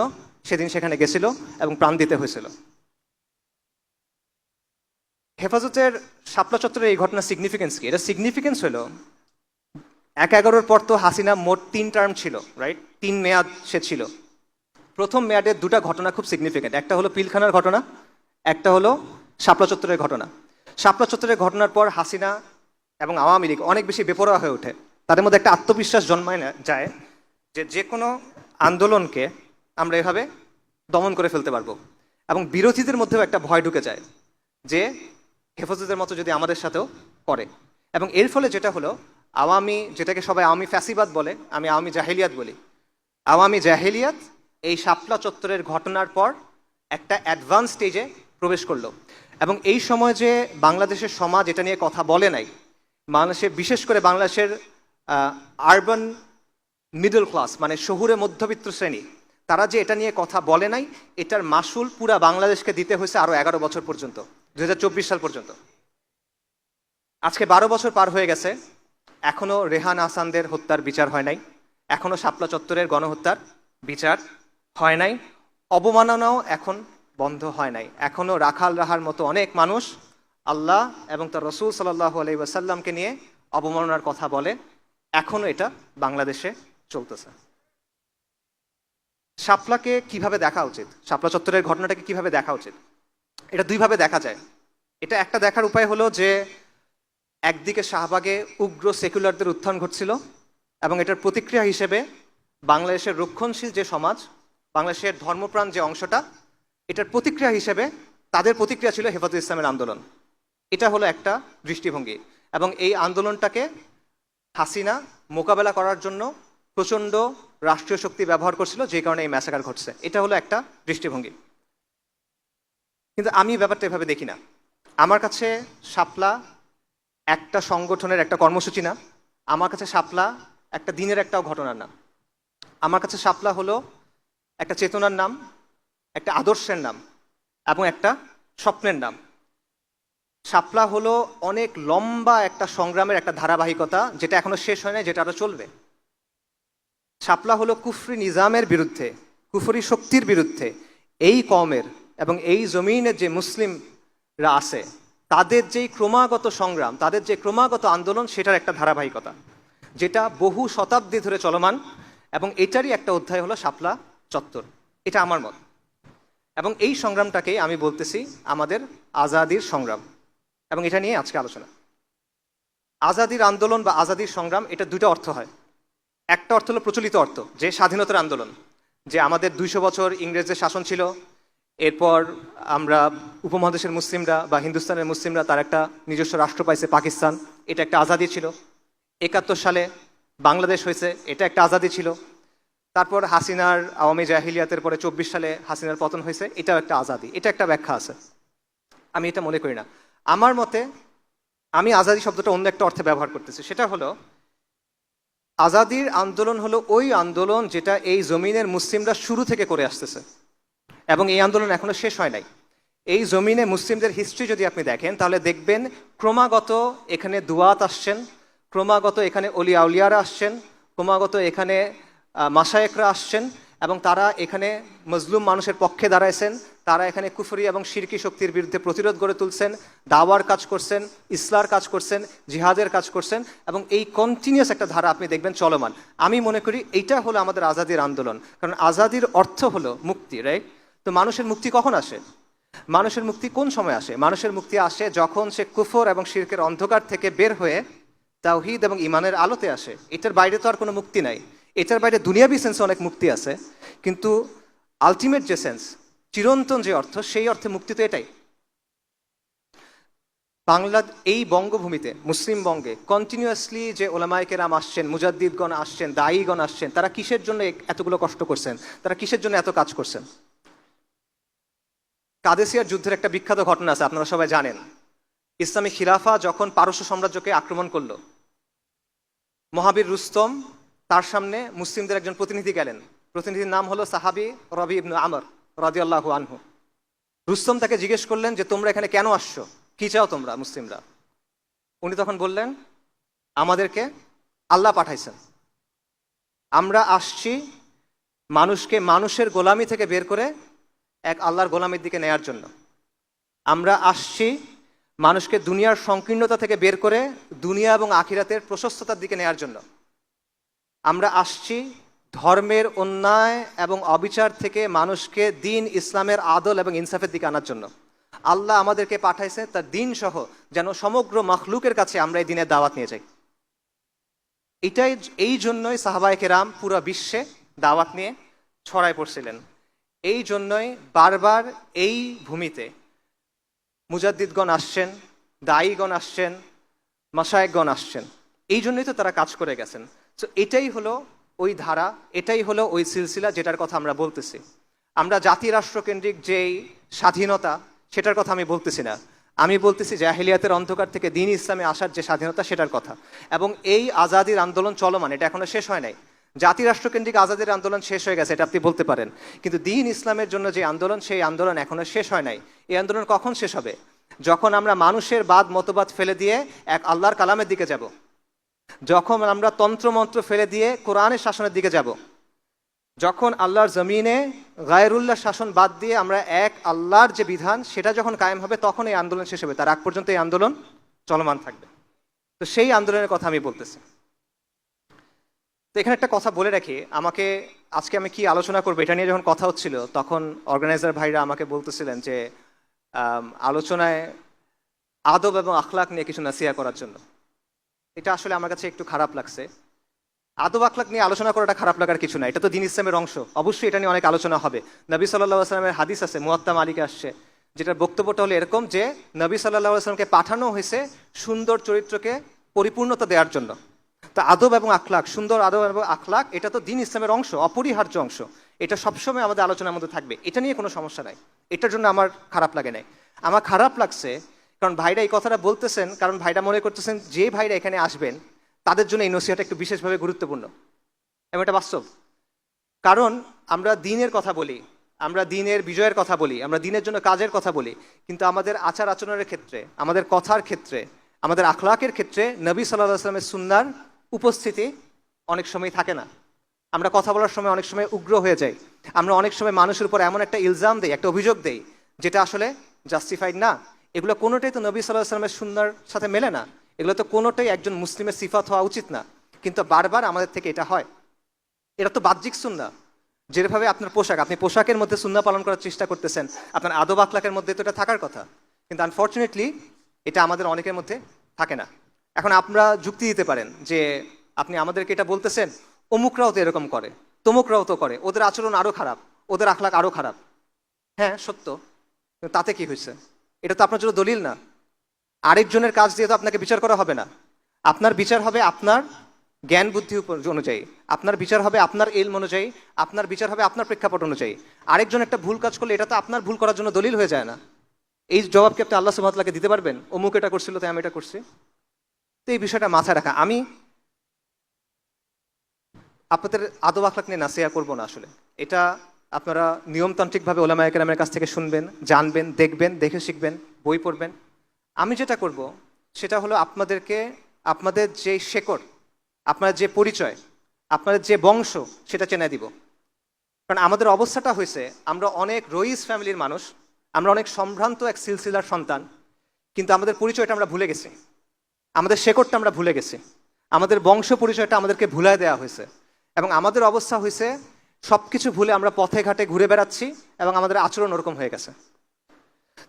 সেদিন সেখানে গেছিল এবং প্রাণ দিতে হয়েছিল। হেফাজতের শাপলা চত্বরের এই ঘটনার সিগনিফিকেন্স কি? এটা সিগনিফিকেন্স হলো 1/11 পর তো হাসিনা মোট 3 টার্ম ছিল, রাইট? 3 মেয়াদ সে ছিল। প্রথম মেয়াদের 2টা ঘটনা খুব সিগনিফিকেন্ট। একটা হলো পিলখানার ঘটনা, একটা হলো শাপলা চত্বরের ঘটনা। শাপলা চত্বরের ঘটনার পর হাসিনা এবং আওয়ামী লীগ অনেক বেশি বেপরোয়া হয়ে ওঠে। তাদের মধ্যে একটা আত্মবিশ্বাস জন্মায় না যায় যে যে কোনো আন্দোলনকে আমরা এভাবে দমন করে ফেলতে পারবো, এবং বিরোধীদের মধ্যেও একটা ভয় ঢুকে যায় যে হেফাজতের মতো যদি আমাদের সাথেও করে। এবং এর ফলে যেটা হলো, আওয়ামী, যেটাকে সবাই আওয়ামী ফ্যাসিবাদ বলে, আমি আওয়ামী জাহেলিয়াত বলি, আওয়ামী জাহেলিয়াত এই শাপলা চত্বরের ঘটনার পর একটা অ্যাডভান্স স্টেজে প্রবেশ করলো। এবং এই সময় যে বাংলাদেশের সমাজ এটা নিয়ে কথা বলে নাই, বাংলাদেশের, বিশেষ করে বাংলাদেশের আরবান মিডল ক্লাস, মানে শহুরে মধ্যবিত্ত শ্রেণী, তারা যে এটা নিয়ে কথা বলে নাই, এটার মাসুল পুরা বাংলাদেশকে দিতে হয়েছে আরো 11 বছর পর্যন্ত, 2024 সাল পর্যন্ত। আজকে 12 বছর পার হয়ে গেছে, এখনো রেহান আহসানদের হত্যার বিচার হয় নাই, এখনো শাপলা চত্বরের গণহত্যার বিচার হয় নাই, অবমাননাও এখন বন্ধ হয় নাই। এখনো রাখাল রাহার মতো অনেক মানুষ আল্লাহ এবং তার রসুল সাল্লাল্লাহু আলাইহি ওয়াসাল্লামকে নিয়ে অবমাননার কথা বলে। এখনো এটা বাংলাদেশে চলতেছে। শাপলাকে কিভাবে দেখা উচিত, শাপলা চত্বরের ঘটনাটাকে কিভাবে দেখা উচিত? এটা দুইভাবে দেখা যায়। এটা একটা দেখার উপায় হলো যে একদিকে শাহবাগে উগ্র সেকুলারদের উত্থান ঘটছিল, এবং এটার প্রতিক্রিয়া হিসেবে বাংলাদেশের রক্ষণশীল যে সমাজ, বাংলাদেশের ধর্মপ্রাণ যে অংশটা, এটার প্রতিক্রিয়া হিসেবে তাদের প্রতিক্রিয়া ছিল হেফাজত ইসলামের আন্দোলন। এটা হলো একটা দৃষ্টিভঙ্গি, এবং এই আন্দোলনটাকে হাসিনা মোকাবেলা করার জন্য প্রচণ্ড রাষ্ট্রীয় শক্তি ব্যবহার করছিল, যে কারণে এই ম্যাসাকার ঘটছে। এটা হলো একটা দৃষ্টিভঙ্গি। কিন্তু আমি ব্যাপারটা এভাবে দেখি না। আমার কাছে শাপলা একটা সংগঠনের একটা কর্মসূচি না, আমার কাছে শাপলা একটা দিনের একটাও ঘটনার নাম। আমার কাছে শাপলা হলো একটা চেতনার নাম, একটা আদর্শের নাম, এবং একটা স্বপ্নের নাম। শাপলা হলো অনেক লম্বা একটা সংগ্রামের একটা ধারাবাহিকতা, যেটা এখনো শেষ হয় না, যেটা আরো চলবে। শাপলা হলো কুফরি নিজামের বিরুদ্ধে, কুফরি শক্তির বিরুদ্ধে এই কওমের এবং এই জমিনের যে মুসলিমরা আছে তাদের যেই ক্রমাগত সংগ্রাম, তাদের যে ক্রমাগত আন্দোলন, সেটার একটা ধারাবাহিকতা, যেটা বহু শতাব্দী ধরে চলমান। এবং এটারই একটা অধ্যায় হলো শাপলা চত্বর। এটা আমার মত। এবং এই সংগ্রামটাকেই আমি বলতেছি আমাদের আজাদির সংগ্রাম, এবং এটা নিয়ে আজকে আলোচনা। আজাদির আন্দোলন বা আজাদির সংগ্রাম, এটা দুটো অর্থ হয়। একটা অর্থ হলো প্রচলিত অর্থ, যে স্বাধীনতার আন্দোলন, যে আমাদের 200 বছর ইংরেজদের শাসন ছিল, এরপর আমরা উপমহাদেশের মুসলিমরা বা হিন্দুস্তানের মুসলিমরা তার একটা নিজস্ব রাষ্ট্র পাইছে পাকিস্তান, এটা একটা আজাদি ছিল। 71 সালে বাংলাদেশ হয়েছে, এটা একটা আজাদি ছিল। তারপর হাসিনার আওয়ামী জাহিলিয়াতের পরে 24 সালে হাসিনার পতন হয়েছে, এটাও একটা আজাদি। এটা একটা ব্যাখ্যা আছে, আমি এটা মনে করি না। আমার মতে আমি আজাদি শব্দটা অন্য একটা অর্থে ব্যবহার করতেছি। সেটা হলো, আজাদির আন্দোলন হলো ওই আন্দোলন যেটা এই জমিনের মুসলিমরা শুরু থেকে করে আসতেছে, এবং এই আন্দোলন এখনো শেষ হয় নাই। এই জমিনে মুসলিমদের হিস্ট্রি যদি আপনি দেখেন, তাহলে দেখবেন ক্রমাগত এখানে দুয়াত আসছেন, ক্রমাগত এখানে অলি আউলিয়ারা আসছেন, ক্রমাগত এখানে মাশায়েখরা আসছেন, এবং তারা এখানে মজলুম মানুষের পক্ষে দাঁড়াইছেন। তারা এখানে কুফরি এবং শিরকি শক্তির বিরুদ্ধে প্রতিরোধ গড়ে তুলছেন, দাওয়ার কাজ করছেন, ইসলার কাজ করছেন, জিহাদের কাজ করছেন, এবং এই কন্টিনিউয়াস একটা ধারা আপনি দেখবেন চলমান। আমি মনে করি এইটা হলো আমাদের আজাদির আন্দোলন, কারণ আজাদির অর্থ হলো মুক্তি, রাইট? তো মানুষের মুক্তি কখন আসে? মানুষের মুক্তি কোন সময় আসে? মানুষের মুক্তি আসে যখন সে কুফর এবং শিরকের অন্ধকার থেকে বের হয়ে তাওহীদ এবং ঈমানের আলোতে আসে। এটার বাইরে তো আর কোনো মুক্তি নাই। এটার বাইরে দুনিয়াবি সেন্সে অনেক মুক্তি আছে, কিন্তু আলটিমেট যে সেন্স, চিরন্তন যে অর্থ, সেই অর্থে মুক্তি তো এটাই। বাংলা, এই বঙ্গভূমিতে, মুসলিম বঙ্গে কন্টিনিউয়াসলি যে ওলামায়ে কেরাম আসছেন, মুজাদ্দিদগণ আসছেন, দায়ীগণ আসছেন, তারা কিসের জন্য এতগুলো কষ্ট করছেন? তারা কিসের জন্য এত কাজ করছেন? কাদেসিয়ার যুদ্ধের একটা বিখ্যাত ঘটনা আছে, আপনারা সবাই জানেন। ইসলামী খিলাফা যখন পারস্য সাম্রাজ্যকে আক্রমণ করলো, মহাবীর রুস্তম, তার সামনে মুসলিমদের একজন প্রতিনিধি গেলেন। প্রতিনিধির নাম হলো সাহাবী রবি ইবনে আমর রাদিয়াল্লাহু আনহু। রুস্তম তাকে জিজ্ঞেস করলেন যে তোমরা এখানে কেন আসছো, কি চাও তোমরা মুসলিমরা? উনি তখন বললেন, আমাদেরকে আল্লাহ পাঠাইছেন, আমরা আসছি মানুষকে মানুষের গোলামি থেকে বের করে এক আল্লাহর গোলামির দিকে নেয়ার জন্য। আমরা আসছি মানুষকে দুনিয়ার সংকীর্ণতা থেকে বের করে দুনিয়া এবং আখিরাতের প্রশস্ততার দিকে নেয়ার জন্য। আমরা আসছি ধর্মের অন্যায় এবং অবিচার থেকে মানুষকে দিন ইসলামের আদল এবং ইনসাফের দিকে আনার জন্য। আল্লাহ আমাদেরকে পাঠাইছে তার দিন সহ যেন সমগ্র মখলুকের কাছে আমরা এই দিনের দাওয়াত নিয়ে যাই। এই জন্যই সাহাবায়ে কেরাম পুরো বিশ্বে দাওয়াত নিয়ে ছড়ায় পড়ছিলেন। এই জন্যই বারবার এই ভূমিতে মুজাদ্দিদগণ আসছেন, দায়ীগণ আসছেন, মাশায়েখগণ আসছেন। এই জন্যই তো তারা কাজ করে গেছেন। তো এটাই হলো ওই ধারা, এটাই হলো ওই সিলসিলা যেটার কথা আমরা বলতেছি। আমরা জাতি রাষ্ট্রকেন্দ্রিক যেই স্বাধীনতা সেটার কথা আমি বলতেছি না, আমি বলতেছি জাহেলিয়াতের অন্ধকার থেকে দিন ইসলামে আসার যে স্বাধীনতা সেটার কথা। এবং এই আজাদির আন্দোলন চলমান, এটা এখনো শেষ হয় নাই। জাতি রাষ্ট্রকেন্দ্রিক আজাদির আন্দোলন শেষ হয়ে গেছে, এটা আপনি বলতে পারেন, কিন্তু দিন ইসলামের জন্য যে আন্দোলন, সেই আন্দোলন এখনো শেষ হয় নাই। এই আন্দোলন কখন শেষ হবে? যখন আমরা মানুষের বাদ মতবাদ ফেলে দিয়ে এক আল্লাহর কালামের দিকে যাব, যখন আমরা তন্ত্রমন্ত্র ফেলে দিয়ে কোরআনের শাসনের দিকে যাব, যখন আল্লাহর জমিনে গায়রুল্লাহ শাসন বাদ দিয়ে আমরা এক আল্লাহর যে বিধান সেটা যখন কায়েম হবে, তখন এই আন্দোলন শেষ হবে। তার আগ পর্যন্ত এই আন্দোলন চলমান থাকবে। তো সেই আন্দোলনের কথা আমি বলতেছি। তো এখানে একটা কথা বলে রাখি, আজকে আমি কি আলোচনা করবো এটা নিয়ে যখন কথা হচ্ছিল, তখন অর্গানাইজার ভাইরা আমাকে বলতেছিলেন যে আলোচনায় আদব এবং আখলাক নিয়ে কিছু নাসিহা করার জন্য। এটা আসলে আমার কাছে একটু খারাপ লাগছে। আদব আখলাক নিয়ে আলোচনা করাটা খারাপ লাগার কিছু না, এটা তো দিন ইসলামের অংশ। অবশ্যই এটা নিয়ে অনেক আলোচনা হবে। নবী সাল্লাল্লাহু আলাইহি ওয়াসাল্লামের হাদিস আছে, মুয়াত্তা মালিকে আসছে, যেটার বক্তব্যটা হলো এরকম যে নবী সাল্লাল্লাহু আলাইহি ওয়াসাল্লামকে পাঠানো হয়েছে সুন্দর চরিত্রকে পরিপূর্ণতা দেওয়ার জন্য। তো আদব এবং আখলাক, সুন্দর আদব এবং আখলাক, এটা তো দিন ইসলামের অংশ, অপরিহার্য অংশ। এটা সবসময় আমাদের আলোচনার মধ্যে থাকবে, এটা নিয়ে কোনো সমস্যা নাই। এটার জন্য আমার খারাপ লাগে নাই। আমার খারাপ লাগছে কারণ ভাইরা এই কথাটা বলতেছেন, কারণ ভাইরা মনে করতেছেন যে ভাইরা এখানে আসবেন তাদের জন্য এই নসিহতটা একটু বিশেষভাবে গুরুত্বপূর্ণ, এবং এটা বাস্তব। কারণ আমরা দ্বীনের কথা বলি, আমরা দ্বীনের বিজয়ের কথা বলি, আমরা দ্বীনের জন্য কাজের কথা বলি, কিন্তু আমাদের আচার আচরণের ক্ষেত্রে, আমাদের কথার ক্ষেত্রে, আমাদের আখলাকের ক্ষেত্রে নবী সাল্লাল্লাহু আলাইহি ওয়াসাল্লামের সুন্নাহর উপস্থিতি অনেক সময় থাকে না। আমরা কথা বলার সময় অনেক সময় উগ্র হয়ে যাই। আমরা অনেক সময় মানুষের উপর এমন একটা ইলজাম দেই, একটা অভিযোগ দেই, যেটা আসলে জাস্টিফাইড না। এগুলো কোনোটাই তো নবী সাল্লাল্লাহু আলাইহি ওয়াসাল্লামের সুন্নাহর সাথে মেলে না। এগুলো তো কোনোটাই একজন মুসলিমের সিফাত হওয়া উচিত না, কিন্তু বারবার আমাদের থেকে এটা হয়। এটা তো বাহ্যিক সুন্নাহ। যেভাবে আপনার পোশাক, আপনি পোশাকের মধ্যে সুন্নাহ পালন করার চেষ্টা করতেছেন, আপনার আদব আখলাকের মধ্যে তো এটা থাকার কথা, কিন্তু আনফর্চুনেটলি এটা আমাদের অনেকের মধ্যে থাকে না। এখন আপনারা যুক্তি দিতে পারেন যে আপনি আমাদেরকে এটা বলতেছেন, অমুকরাও তো এরকম করে, তমুকরাও তো করে, ওদের আচরণ আরও খারাপ, ওদের আখলাক আরও খারাপ। হ্যাঁ সত্য, কিন্তু তাতে কি হয়েছে? এটা তো আপনার জন্য দলিল না। আরেকজনের কাজ দিয়ে তো আপনাকে বিচার করা হবে না। আপনার বিচার হবে আপনার জ্ঞান বুদ্ধি অনুযায়ী, আপনার বিচার হবে আপনার ইলম অনুযায়ী, আপনার বিচার হবে আপনার প্রেক্ষাপট অনুযায়ী। আরেকজন একটা ভুল কাজ করলে এটা তো আপনার ভুল করার জন্য দলিল হয়ে যায় না। এই জবাব কি আপনি আল্লাহ সুবহানাহু ওয়া তাআলাকে দিতে পারবেন? অমুক এটা করছিল তাই আমি এটা করছি? তো এই বিষয়টা মাথায় রাখা। আমি আপনাদের আদব আখলাক নিয়ে নাসিহা করবো না আসলে। এটা আপনারা নিয়মতান্ত্রিকভাবে ওলামায়ে কেরামের কাছ থেকে শুনবেন, জানবেন, দেখবেন, দেখে শিখবেন, বই পড়বেন। আমি যেটা করব সেটা হলো আপনাদেরকে আপনাদের যে শেকড়, আপনার যে পরিচয়, আপনাদের যে বংশ, সেটা চেনে দিব। কারণ আমাদের অবস্থাটা হয়েছে, আমরা অনেক রইস ফ্যামিলির মানুষ, আমরা অনেক সম্ভ্রান্ত এক সিলসিলার সন্তান, কিন্তু আমাদের পরিচয়টা আমরা ভুলে গেছি, আমাদের শেকড়টা আমরা ভুলে গেছি, আমাদের বংশ পরিচয়টা আমাদেরকে ভুলায় দেওয়া হয়েছে। এবং আমাদের অবস্থা হয়েছে সব কিছু ভুলে আমরা পথে ঘাটে ঘুরে বেড়াচ্ছি এবং আমাদের আচরণ ওরকম হয়ে গেছে।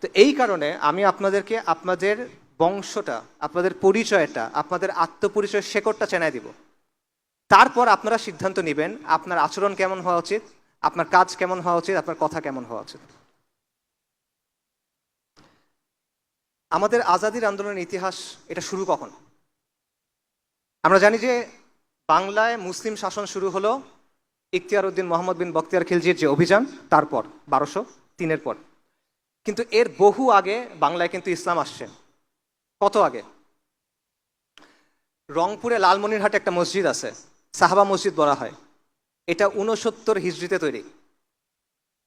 তো এই কারণে আমি আপনাদেরকে আপনাদের বংশটা, আপনাদের পরিচয়টা, আপনাদের আত্মপরিচয়ের শেকড়টা চেনাই দিব। তারপর আপনারা সিদ্ধান্ত নেবেন আপনার আচরণ কেমন হওয়া উচিত, আপনার কাজ কেমন হওয়া উচিত, আপনার কথা কেমন হওয়া উচিত। আমাদের আজাদির আন্দোলনের ইতিহাস, এটা শুরু কখন? আমরা জানি যে বাংলায় মুসলিম শাসন শুরু হলো ইখতিয়ার উদ্দিন মোহাম্মদ বিন বখতিয়ার খিলজির যে অভিযান, তারপর 1203-এর পর। কিন্তু এর বহু আগে বাংলায় কিন্তু ইসলাম আসছে। কত আগে? রংপুরে লালমনিরহাটে একটা মসজিদ আছে, সাহাবা মসজিদ বলা হয়। এটা 69 হিজরিতে তৈরি।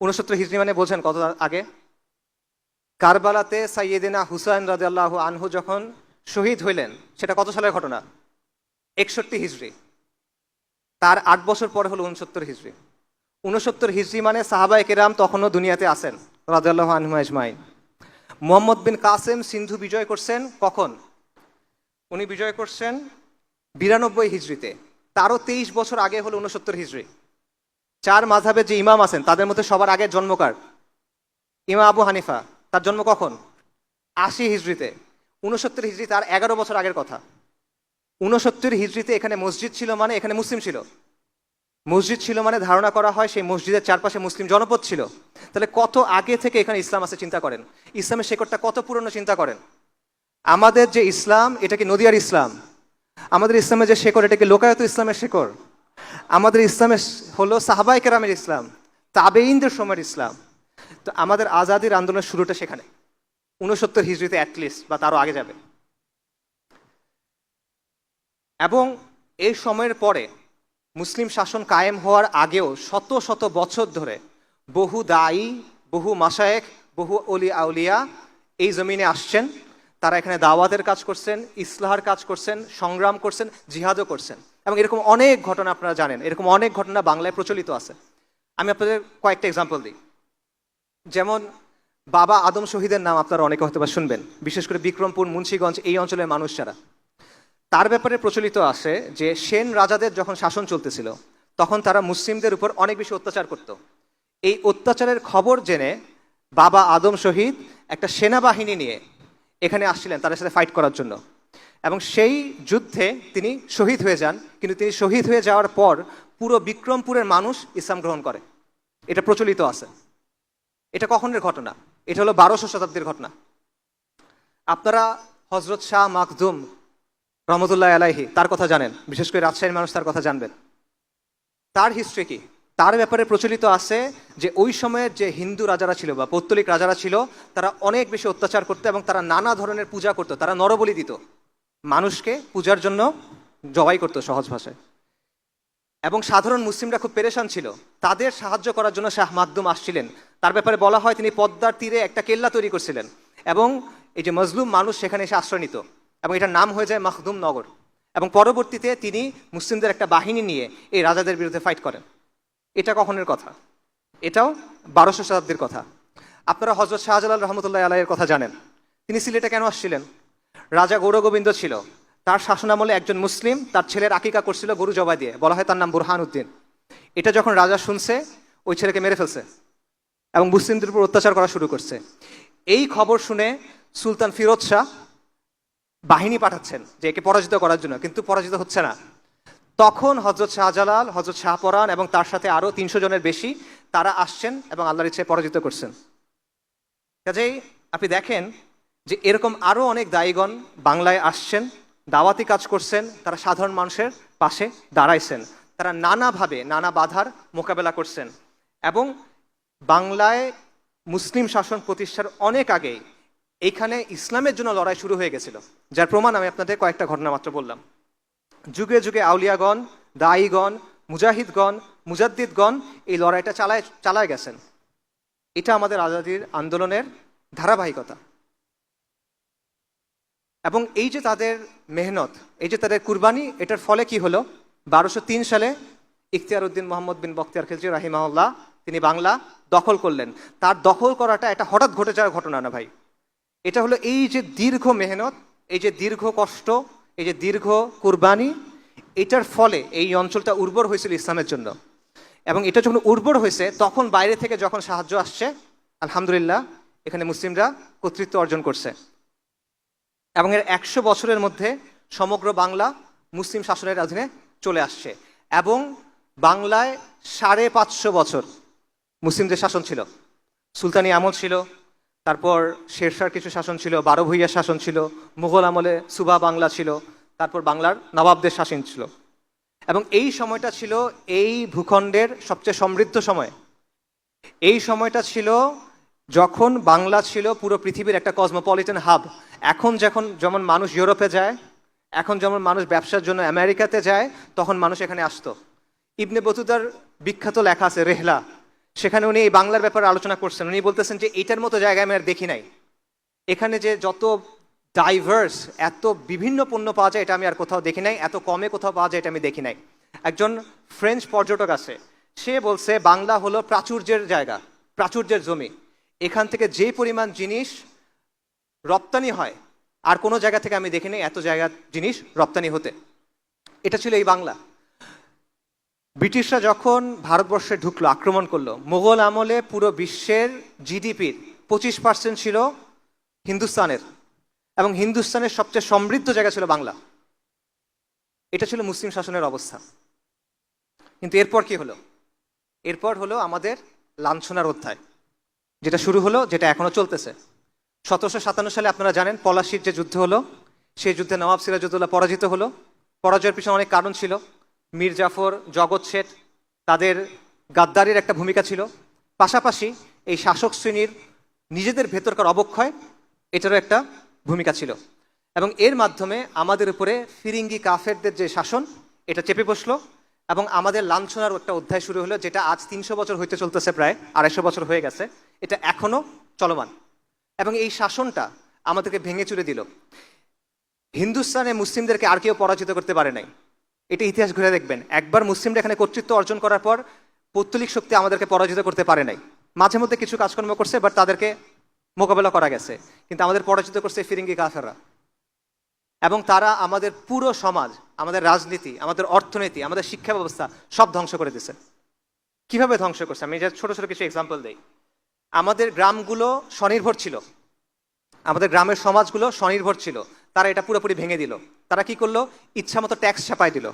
69 হিজরি মানে বোঝেন কত আগে? কারবালাতে সাইয়েদিনা হুসাইন রাদিয়াল্লাহু আনহু যখন শহীদ হইলেন, সেটা কত সালের ঘটনা? 61 হিজরি। তার 8 বছর পরে হলো 69 হিজরি। 69 হিজরি মানে সাহাবায়ে কেরাম তখনও দুনিয়াতে আছেন রাদিয়াল্লাহু আনহুম আজমাইন। মুহাম্মদ বিন কাসেম সিন্ধু বিজয় করছেন কখন? উনি বিজয় করছেন 92 হিজরিতে। তারও 23 বছর আগে হলো 69 হিজরি। 4 মাযহাবে যে ইমাম আছেন তাদের মধ্যে সবার আগে জন্মকার ইমাম আবু হানিফা, তার জন্ম কখন? 80 হিজরিতে। 69 হিজরি তার 11 বছর আগের কথা। 69 হিজরিতে এখানে মসজিদ ছিল মানে এখানে মুসলিম ছিল। মসজিদ ছিল মানে ধারণা করা হয় সেই মসজিদের চারপাশে মুসলিম জনপদ ছিল। তাহলে কত আগে থেকে এখানে ইসলাম আছে চিন্তা করেন, ইসলামের শেকড়টা কত পুরনো চিন্তা করেন। আমাদের যে ইসলাম এটা কি নদিয়ার ইসলাম? আমাদের ইসলামের যে শেকড় এটা কি লোকায়ত ইসলামের শেকড়? আমাদের ইসলামের হলো সাহাবায়ে কেরামের ইসলাম, তাবেঈনদের সময়ের ইসলাম। তো আমাদের আজাদির আন্দোলনের শুরুটা সেখানে 69 হিজরিতে অ্যাটলিস্ট, বা তারও আগে যাবে। এবং এই সময়ের পরে মুসলিম শাসন কায়েম হওয়ার আগেও শত শত বছর ধরে বহু দায়ী, বহু মাশায়েখ, বহু অলি আউলিয়া এই জমিনে আসছেন। তারা এখানে দাওয়াতের কাজ করছেন, ইসলাহার কাজ করছেন, সংগ্রাম করছেন, জিহাদও করছেন। এবং এরকম অনেক ঘটনা আপনারা জানেন, এরকম অনেক ঘটনা বাংলায় প্রচলিত আছে। আমি আপনাদের কয়েকটা এক্সাম্পল দিই। যেমন বাবা আদম শহীদের নাম আপনারা অনেকে হয়তো বা শুনবেন, বিশেষ করে বিক্রমপুর, মুন্সিগঞ্জ এই অঞ্চলের মানুষ যারা। তার ব্যাপারে প্রচলিত আছে যে সেন রাজাদের যখন শাসন চলতেছিল তখন তারা মুসলিমদের উপর অনেক বেশি অত্যাচার করত। এই অত্যাচারের খবর জেনে বাবা আদম শহীদ একটা সেনাবাহিনী নিয়ে এখানে আসছিলেন তাদের সাথে ফাইট করার জন্য। এবং সেই যুদ্ধে তিনি শহীদ হয়ে যান, কিন্তু তিনি শহীদ হয়ে যাওয়ার পর পুরো বিক্রমপুরের মানুষ ইসলাম গ্রহণ করে। এটা প্রচলিত আছে। এটা কখনের ঘটনা? এটা হলো 1200 শতাব্দীর ঘটনা। আপনারা হজরত শাহ মাখদুম রহমতুল্লাহ আলাইহি তার কথা জানেন, বিশেষ করে রাজশাহীর মানুষ তার কথা জানবেন। তার হিস্ট্রি কি? তার ব্যাপারে প্রচলিত আছে যে ওই সময়ের যে হিন্দু রাজারা ছিল বা পৌত্তলিক রাজারা ছিল তারা অনেক বেশি অত্যাচার করতো এবং তারা নানা ধরনের পূজা করতো। তারা নরবলি দিত, মানুষকে পূজার জন্য জবাই করতো সহজ ভাষায়। এবং সাধারণ মুসলিমরা খুব পেরেশান ছিল, তাদের সাহায্য করার জন্য শাহ মাকদুম আসছিলেন। তার ব্যাপারে বলা হয় তিনি পদ্মার তীরে একটা কেল্লা তৈরি করছিলেন এবং এই যে মজলুম মানুষ সেখানে এসে আশ্রয় নিত এবং এটার নাম হয়ে যায় মাখদুম নগর। এবং পরবর্তীতে তিনি মুসলিমদের একটা বাহিনী নিয়ে এই রাজাদের বিরুদ্ধে ফাইট করেন। এটা কখনের কথা? এটাও 1200 শতাব্দীর কথা। আপনারা হজরত শাহজালাল রহমতুল্লাহ আলাইয়ের কথা জানেন। তিনি সিলেটে কেন আসছিলেন? রাজা গৌরগোবিন্দ ছিল, তার শাসনামলে একজন মুসলিম তার ছেলের আকিকা করছিল গরু জবাই দিয়ে, বলা হয় তার নাম বুরহান উদ্দিন। এটা যখন রাজা শুনছে ওই ছেলেকে মেরে ফেলছে এবং মুসলিমদের উপর অত্যাচার করা শুরু করছে। এই খবর শুনে সুলতান ফিরোজ শাহ বাহিনী পাঠাচ্ছেন যে একে পরাজিত করার জন্য, কিন্তু পরাজিত হচ্ছে না। তখন হজরত শাহজালাল, হজরত শাহপরান এবং তার সাথে আরো 300 জনের বেশি তারা আসছেন এবং আল্লাহর ইচ্ছায় পরাজিত করছেন। কাজেই আপনি দেখেন যে এরকম আরো অনেক দায়ীগণ বাংলায় আসছেন, দাওয়াতি কাজ করছেন, তারা সাধারণ মানুষের পাশে দাঁড়াইছেন, তারা নানাভাবে নানা বাধার মোকাবেলা করছেন। এবং বাংলায় মুসলিম শাসন প্রতিষ্ঠার অনেক আগেই এইখানে ইসলামের জন্য লড়াই শুরু হয়ে গেছিল, যার প্রমাণ আমি আপনাদের কয়েকটা ঘটনা মাত্র বললাম। যুগে যুগে আউলিয়াগণ, দায়ীগণ, মুজাহিদগণ, মুজাদ্দিদগণ এই লড়াইটা চালায় গেছেন। এটা আমাদের আজাদির আন্দোলনের ধারাবাহিকতা। এবং এই যে তাদের মেহনত, এই যে তাদের কুরবানি, এটার ফলে কি হলো? 1203 সালে ইখতিয়ার উদ্দিন মোহাম্মদ বিন বখতিয়ার খিলজি রাহিমাহুল্লাহ তিনি বাংলা দখল করলেন। তার দখল করাটা এটা হঠাৎ ঘটে যাওয়ার ঘটনা না ভাই, এটা হলো এই যে দীর্ঘ মেহনত, এই যে দীর্ঘ কষ্ট, এই যে দীর্ঘ কুরবানি, এটার ফলে এই অঞ্চলটা উর্বর হয়েছিল ইসলামের জন্য। এবং এটা যখন উর্বর হয়েছে তখন বাইরে থেকে যখন সাহায্য আসছে, আলহামদুলিল্লাহ এখানে মুসলিমরা কর্তৃত্ব অর্জন করছে। এবং এর 100 বছরের মধ্যে সমগ্র বাংলা মুসলিম শাসনের অধীনে চলে আসছে। এবং বাংলায় 550 বছর মুসলিমদের শাসন ছিল। সুলতানি আমল ছিল, তারপর শেরশাহর কিছু শাসন ছিল, 12 ভূঁইয়ার শাসন ছিল, মুঘল আমলে সুবা বাংলা ছিল, তারপর বাংলার নবাবদের শাসন ছিল। এবং এই সময়টা ছিল এই ভূখণ্ডের সবচেয়ে সমৃদ্ধ সময়। এই সময়টা ছিল যখন বাংলা ছিল পুরো পৃথিবীর একটা কসমোপলিটন হাব। এখন যেমন মানুষ ইউরোপে যায়, এখন যেমন মানুষ ব্যবসার জন্য আমেরিকাতে যায়, তখন মানুষ এখানে আসতো। ইবনে বতুতার বিখ্যাত লেখা আছে রেহলা, সেখানে উনি এই বাংলার ব্যাপারে আলোচনা করছেন। উনি বলতেছেন যে এটার মতো জায়গায় আমি আর দেখি নাই। এখানে যে যত ডাইভার্স, এত বিভিন্ন পণ্য পাওয়া যায় এটা আমি আর কোথাও দেখি নাই, এত কমে কোথাও পাওয়া যায় এটা আমি দেখি নাই। একজন ফ্রেঞ্চ পর্যটক আছে, সে বলছে বাংলা হলো প্রাচুর্যের জায়গা, প্রাচুর্যের জমি। এখান থেকে যে পরিমাণ জিনিস রপ্তানি হয় আর কোনো জায়গা থেকে আমি দেখিনি এত জায়গা জিনিস রপ্তানি হতে। এটা ছিল এই বাংলা। ব্রিটিশরা যখন ভারতবর্ষে ঢুকলো, আক্রমণ করলো, মোগল আমলে পুরো বিশ্বের জিডিপির 25% ছিল হিন্দুস্তানের, এবং হিন্দুস্তানের সবচেয়ে সমৃদ্ধ জায়গা ছিল বাংলা। এটা ছিল মুসলিম শাসনের অবস্থা। কিন্তু এরপর কি হলো? এরপর হলো আমাদের লাঞ্ছনার অধ্যায়, যেটা শুরু হলো, যেটা এখনো চলতেছে। 1757 সালে আপনারা জানেন পলাশির যে যুদ্ধ হলো, সেই যুদ্ধে নবাব সিরাজউদ্দৌলা পরাজিত হলো। পরাজয়ের পিছনে অনেক কারণ ছিল। মীর জাফর, জগৎ শেঠ, তাদের গাদ্দারির একটা ভূমিকা ছিল। পাশাপাশি এই শাসক শ্রেণীর নিজেদের ভেতরকার অবক্ষয়, এটারও একটা ভূমিকা ছিল। এবং এর মাধ্যমে আমাদের উপরে ফিরিঙ্গি কাফেরদের যে শাসন, এটা চেপে বসলো এবং আমাদের লাঞ্ছনার একটা অধ্যায় শুরু হলো, যেটা আজ 300 বছর হইতে চলতেছে, প্রায় 250 বছর হয়ে গেছে। এটা এখনো চলমান এবং এই শাসনটা আমাদেরকে ভেঙে চুরে দিল। হিন্দুস্তানে মুসলিমদেরকে আর কেউ পরাজিত করতে পারে নাই। এটা ইতিহাস ঘুরে দেখবেন, একবার মুসলিমরা এখানে কর্তৃত্ব অর্জন করার পর পৌত্তলিক শক্তি আমাদেরকে পরাজিত করতে পারে নাই। মাঝে মধ্যে কিছু কাজকর্ম করছে, বাট তাদেরকে মোকাবেলা করা গেছে। কিন্তু আমাদের পরাজিত করছে ফিরিঙ্গি কাফেররা, এবং তারা আমাদের পুরো সমাজ, আমাদের রাজনীতি, আমাদের অর্থনীতি, আমাদের শিক্ষা ব্যবস্থা সব ধ্বংস করে দিছে। কিভাবে ধ্বংস করছে? আমি যে ছোট ছোট কিছু এক্সাম্পল দেই। আমাদের গ্রামগুলো স্বনির্ভর ছিল, আমাদের গ্রামের সমাজগুলো স্বনির্ভর ছিল, তারা এটা পুরোপুরি ভেঙে দিল। তারা কি করলো? ইচ্ছা মতো ট্যাক্স ছাপাই দিল।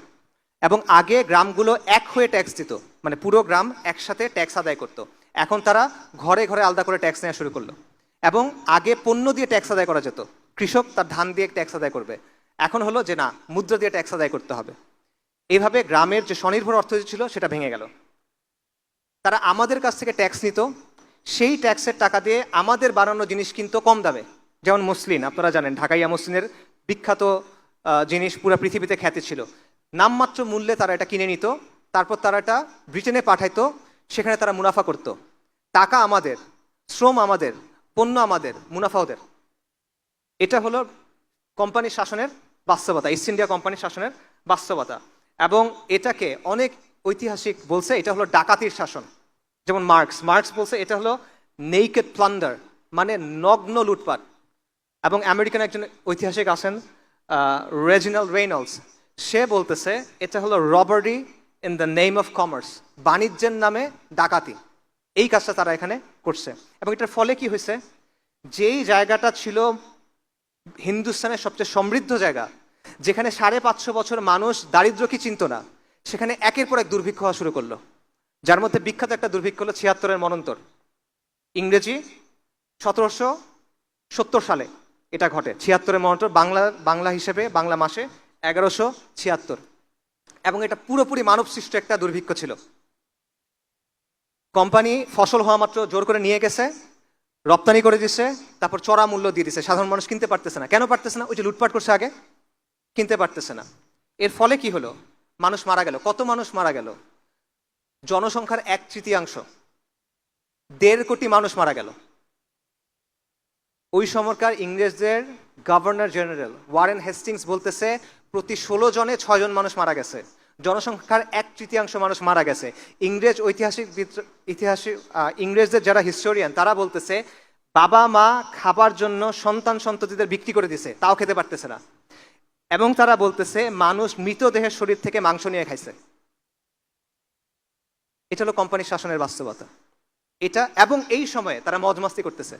এবং আগে গ্রামগুলো এক হয়ে ট্যাক্স দিত, মানে পুরো গ্রাম একসাথে ট্যাক্স আদায় করত। এখন তারা ঘরে ঘরে আলাদা করে ট্যাক্স নেওয়া শুরু করলো। এবং আগে পণ্য দিয়ে ট্যাক্স আদায় করা যেত, কৃষক তার ধান দিয়ে ট্যাক্স আদায় করবে। এখন হলো যে না, মুদ্রা দিয়ে ট্যাক্স আদায় করতে হবে। এইভাবে গ্রামের যে স্বনির্ভর অর্থনীতি ছিল সেটা ভেঙে গেল। তারা আমাদের কাছ থেকে ট্যাক্স নিত, সেই ট্যাক্সের টাকা দিয়ে আমাদের বানানো জিনিস কিনতো কম দামে। যেমন মসলিন, আপনারা জানেন ঢাকাইয়া মসলিনের বিখ্যাত জিনিস পুরো পৃথিবীতে খ্যাতি ছিল। নামমাত্র মূল্যে তারা এটা কিনে নিত, তারপর তারা এটা ব্রিটেনে পাঠাইতো, সেখানে তারা মুনাফা করত। টাকা আমাদের, শ্রম আমাদের, পণ্য আমাদের, মুনাফা ওদের। এটা হলো কোম্পানির শাসনের বাস্তবতা, ইস্ট ইন্ডিয়া কোম্পানির শাসনের বাস্তবতা। এবং এটাকে অনেক ঐতিহাসিক বলছে এটা হলো ডাকাতির শাসন। যেমন মার্কস বলছে এটা হলো নেইকেড প্লান্ডার, মানে নগ্ন লুটপাট। এবং আমেরিকান একজন ঐতিহাসিক আছেন রেজিনাল্ড রেইনল্ডস, সে বলতেছে এটা হলো robbery in the name of commerce, বাণিজ্যের নামে ডাকাতি। এই কাজটা তারা এখানে করছে। এবং এটার ফলে কি হয়েছে? যেই জায়গাটা ছিল হিন্দুস্তানের সবচেয়ে সমৃদ্ধ জায়গা, যেখানে 550 বছর মানুষ দারিদ্র কি চিনত না, সেখানে একের পর এক দুর্ভিক্ষ হওয়া শুরু করলো। যার মধ্যে বিখ্যাত একটা দুর্ভিক্ষ হলো 76-এর মনন্তর, ইংরেজি 1770 সালে এটা ঘটে। 76-এর মনন্তর, বাংলা হিসেবে বাংলা মাসে 1176। এবং এটা পুরোপুরি মানব সৃষ্ট একটা দুর্ভিক্ষ ছিল। কোম্পানি ফসল হওয়া মাত্র জোর করে নিয়ে গেছে, রপ্তানি করে দিচ্ছে, তারপর চড়া মূল্য দিয়ে দিচ্ছে। সাধারণ মানুষ কিনতে পারতেছে না। কেন পারতেছে না? ওই যে লুটপাট করছে আগে, কিনতে পারতেছে না। এর ফলে কি হলো? মানুষ মারা গেল। কত মানুষ মারা গেল? জনসংখ্যার 1/3, 1.5 কোটি মানুষ মারা গেল। ওই সময়কার ইংরেজদের গভর্নর জেনারেল ওয়ারেন হেস্টিংস বলতেছে প্রতি 16 জনে 6 জন মানুষ মারা গেছে। জনসংখ্যার 1/3 মানুষ মারা গেছে। ইংরেজদের যারা হিস্টোরিয়ান, তারা বলতেছে বাবা মা খাবার জন্য সন্তান সন্ততিদের বিক্রি করে দিছে, তাও খেতে পারতেছে না। এবং তারা বলতেছে মানুষ মৃতদেহের শরীর থেকে মাংস নিয়ে খাইছে। এটা হলো কোম্পানির শাসনের বাস্তবতা। এটা, এবং এই সময়ে তারা মজমাস্তি করতেছে।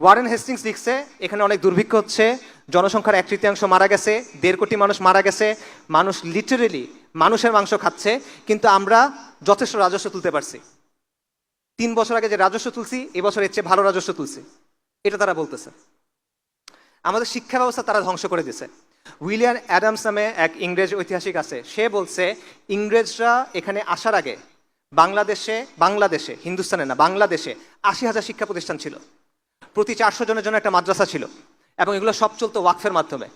ওয়ারেন হেস্টিংস লিখছে এখানে অনেক দুর্ভিক্ষ হচ্ছে, জনসংখ্যার 1/3 মারা গেছে, 1.5 কোটি মানুষ মারা গেছে, মানুষ লিটারেলি মানুষের মাংস খাচ্ছে, কিন্তু আমরা যথেষ্ট রাজস্ব তুলতে পারছি। 3 বছর আগে যে রাজস্ব তুলছি, এবছর এর চেয়ে ভালো রাজস্ব তুলছি, এটা তারা বলতেছে। আমাদের শিক্ষা ব্যবস্থা তারা ধ্বংস করে দিছে। উইলিয়াম অ্যাডামস নামে এক ইংরেজ ঐতিহাসিক আছে, সে বলছে ইংরেজরা এখানে আসার আগে বাংলাদেশে হিন্দুস্তানে না, বাংলাদেশে 80,000 শিক্ষা প্রতিষ্ঠান ছিল। প্রতি 400 জনের জন্য একটা মাদ্রাসা ছিল। এবং এগুলো সব চলতো ওয়াকফের মাধ্যমে,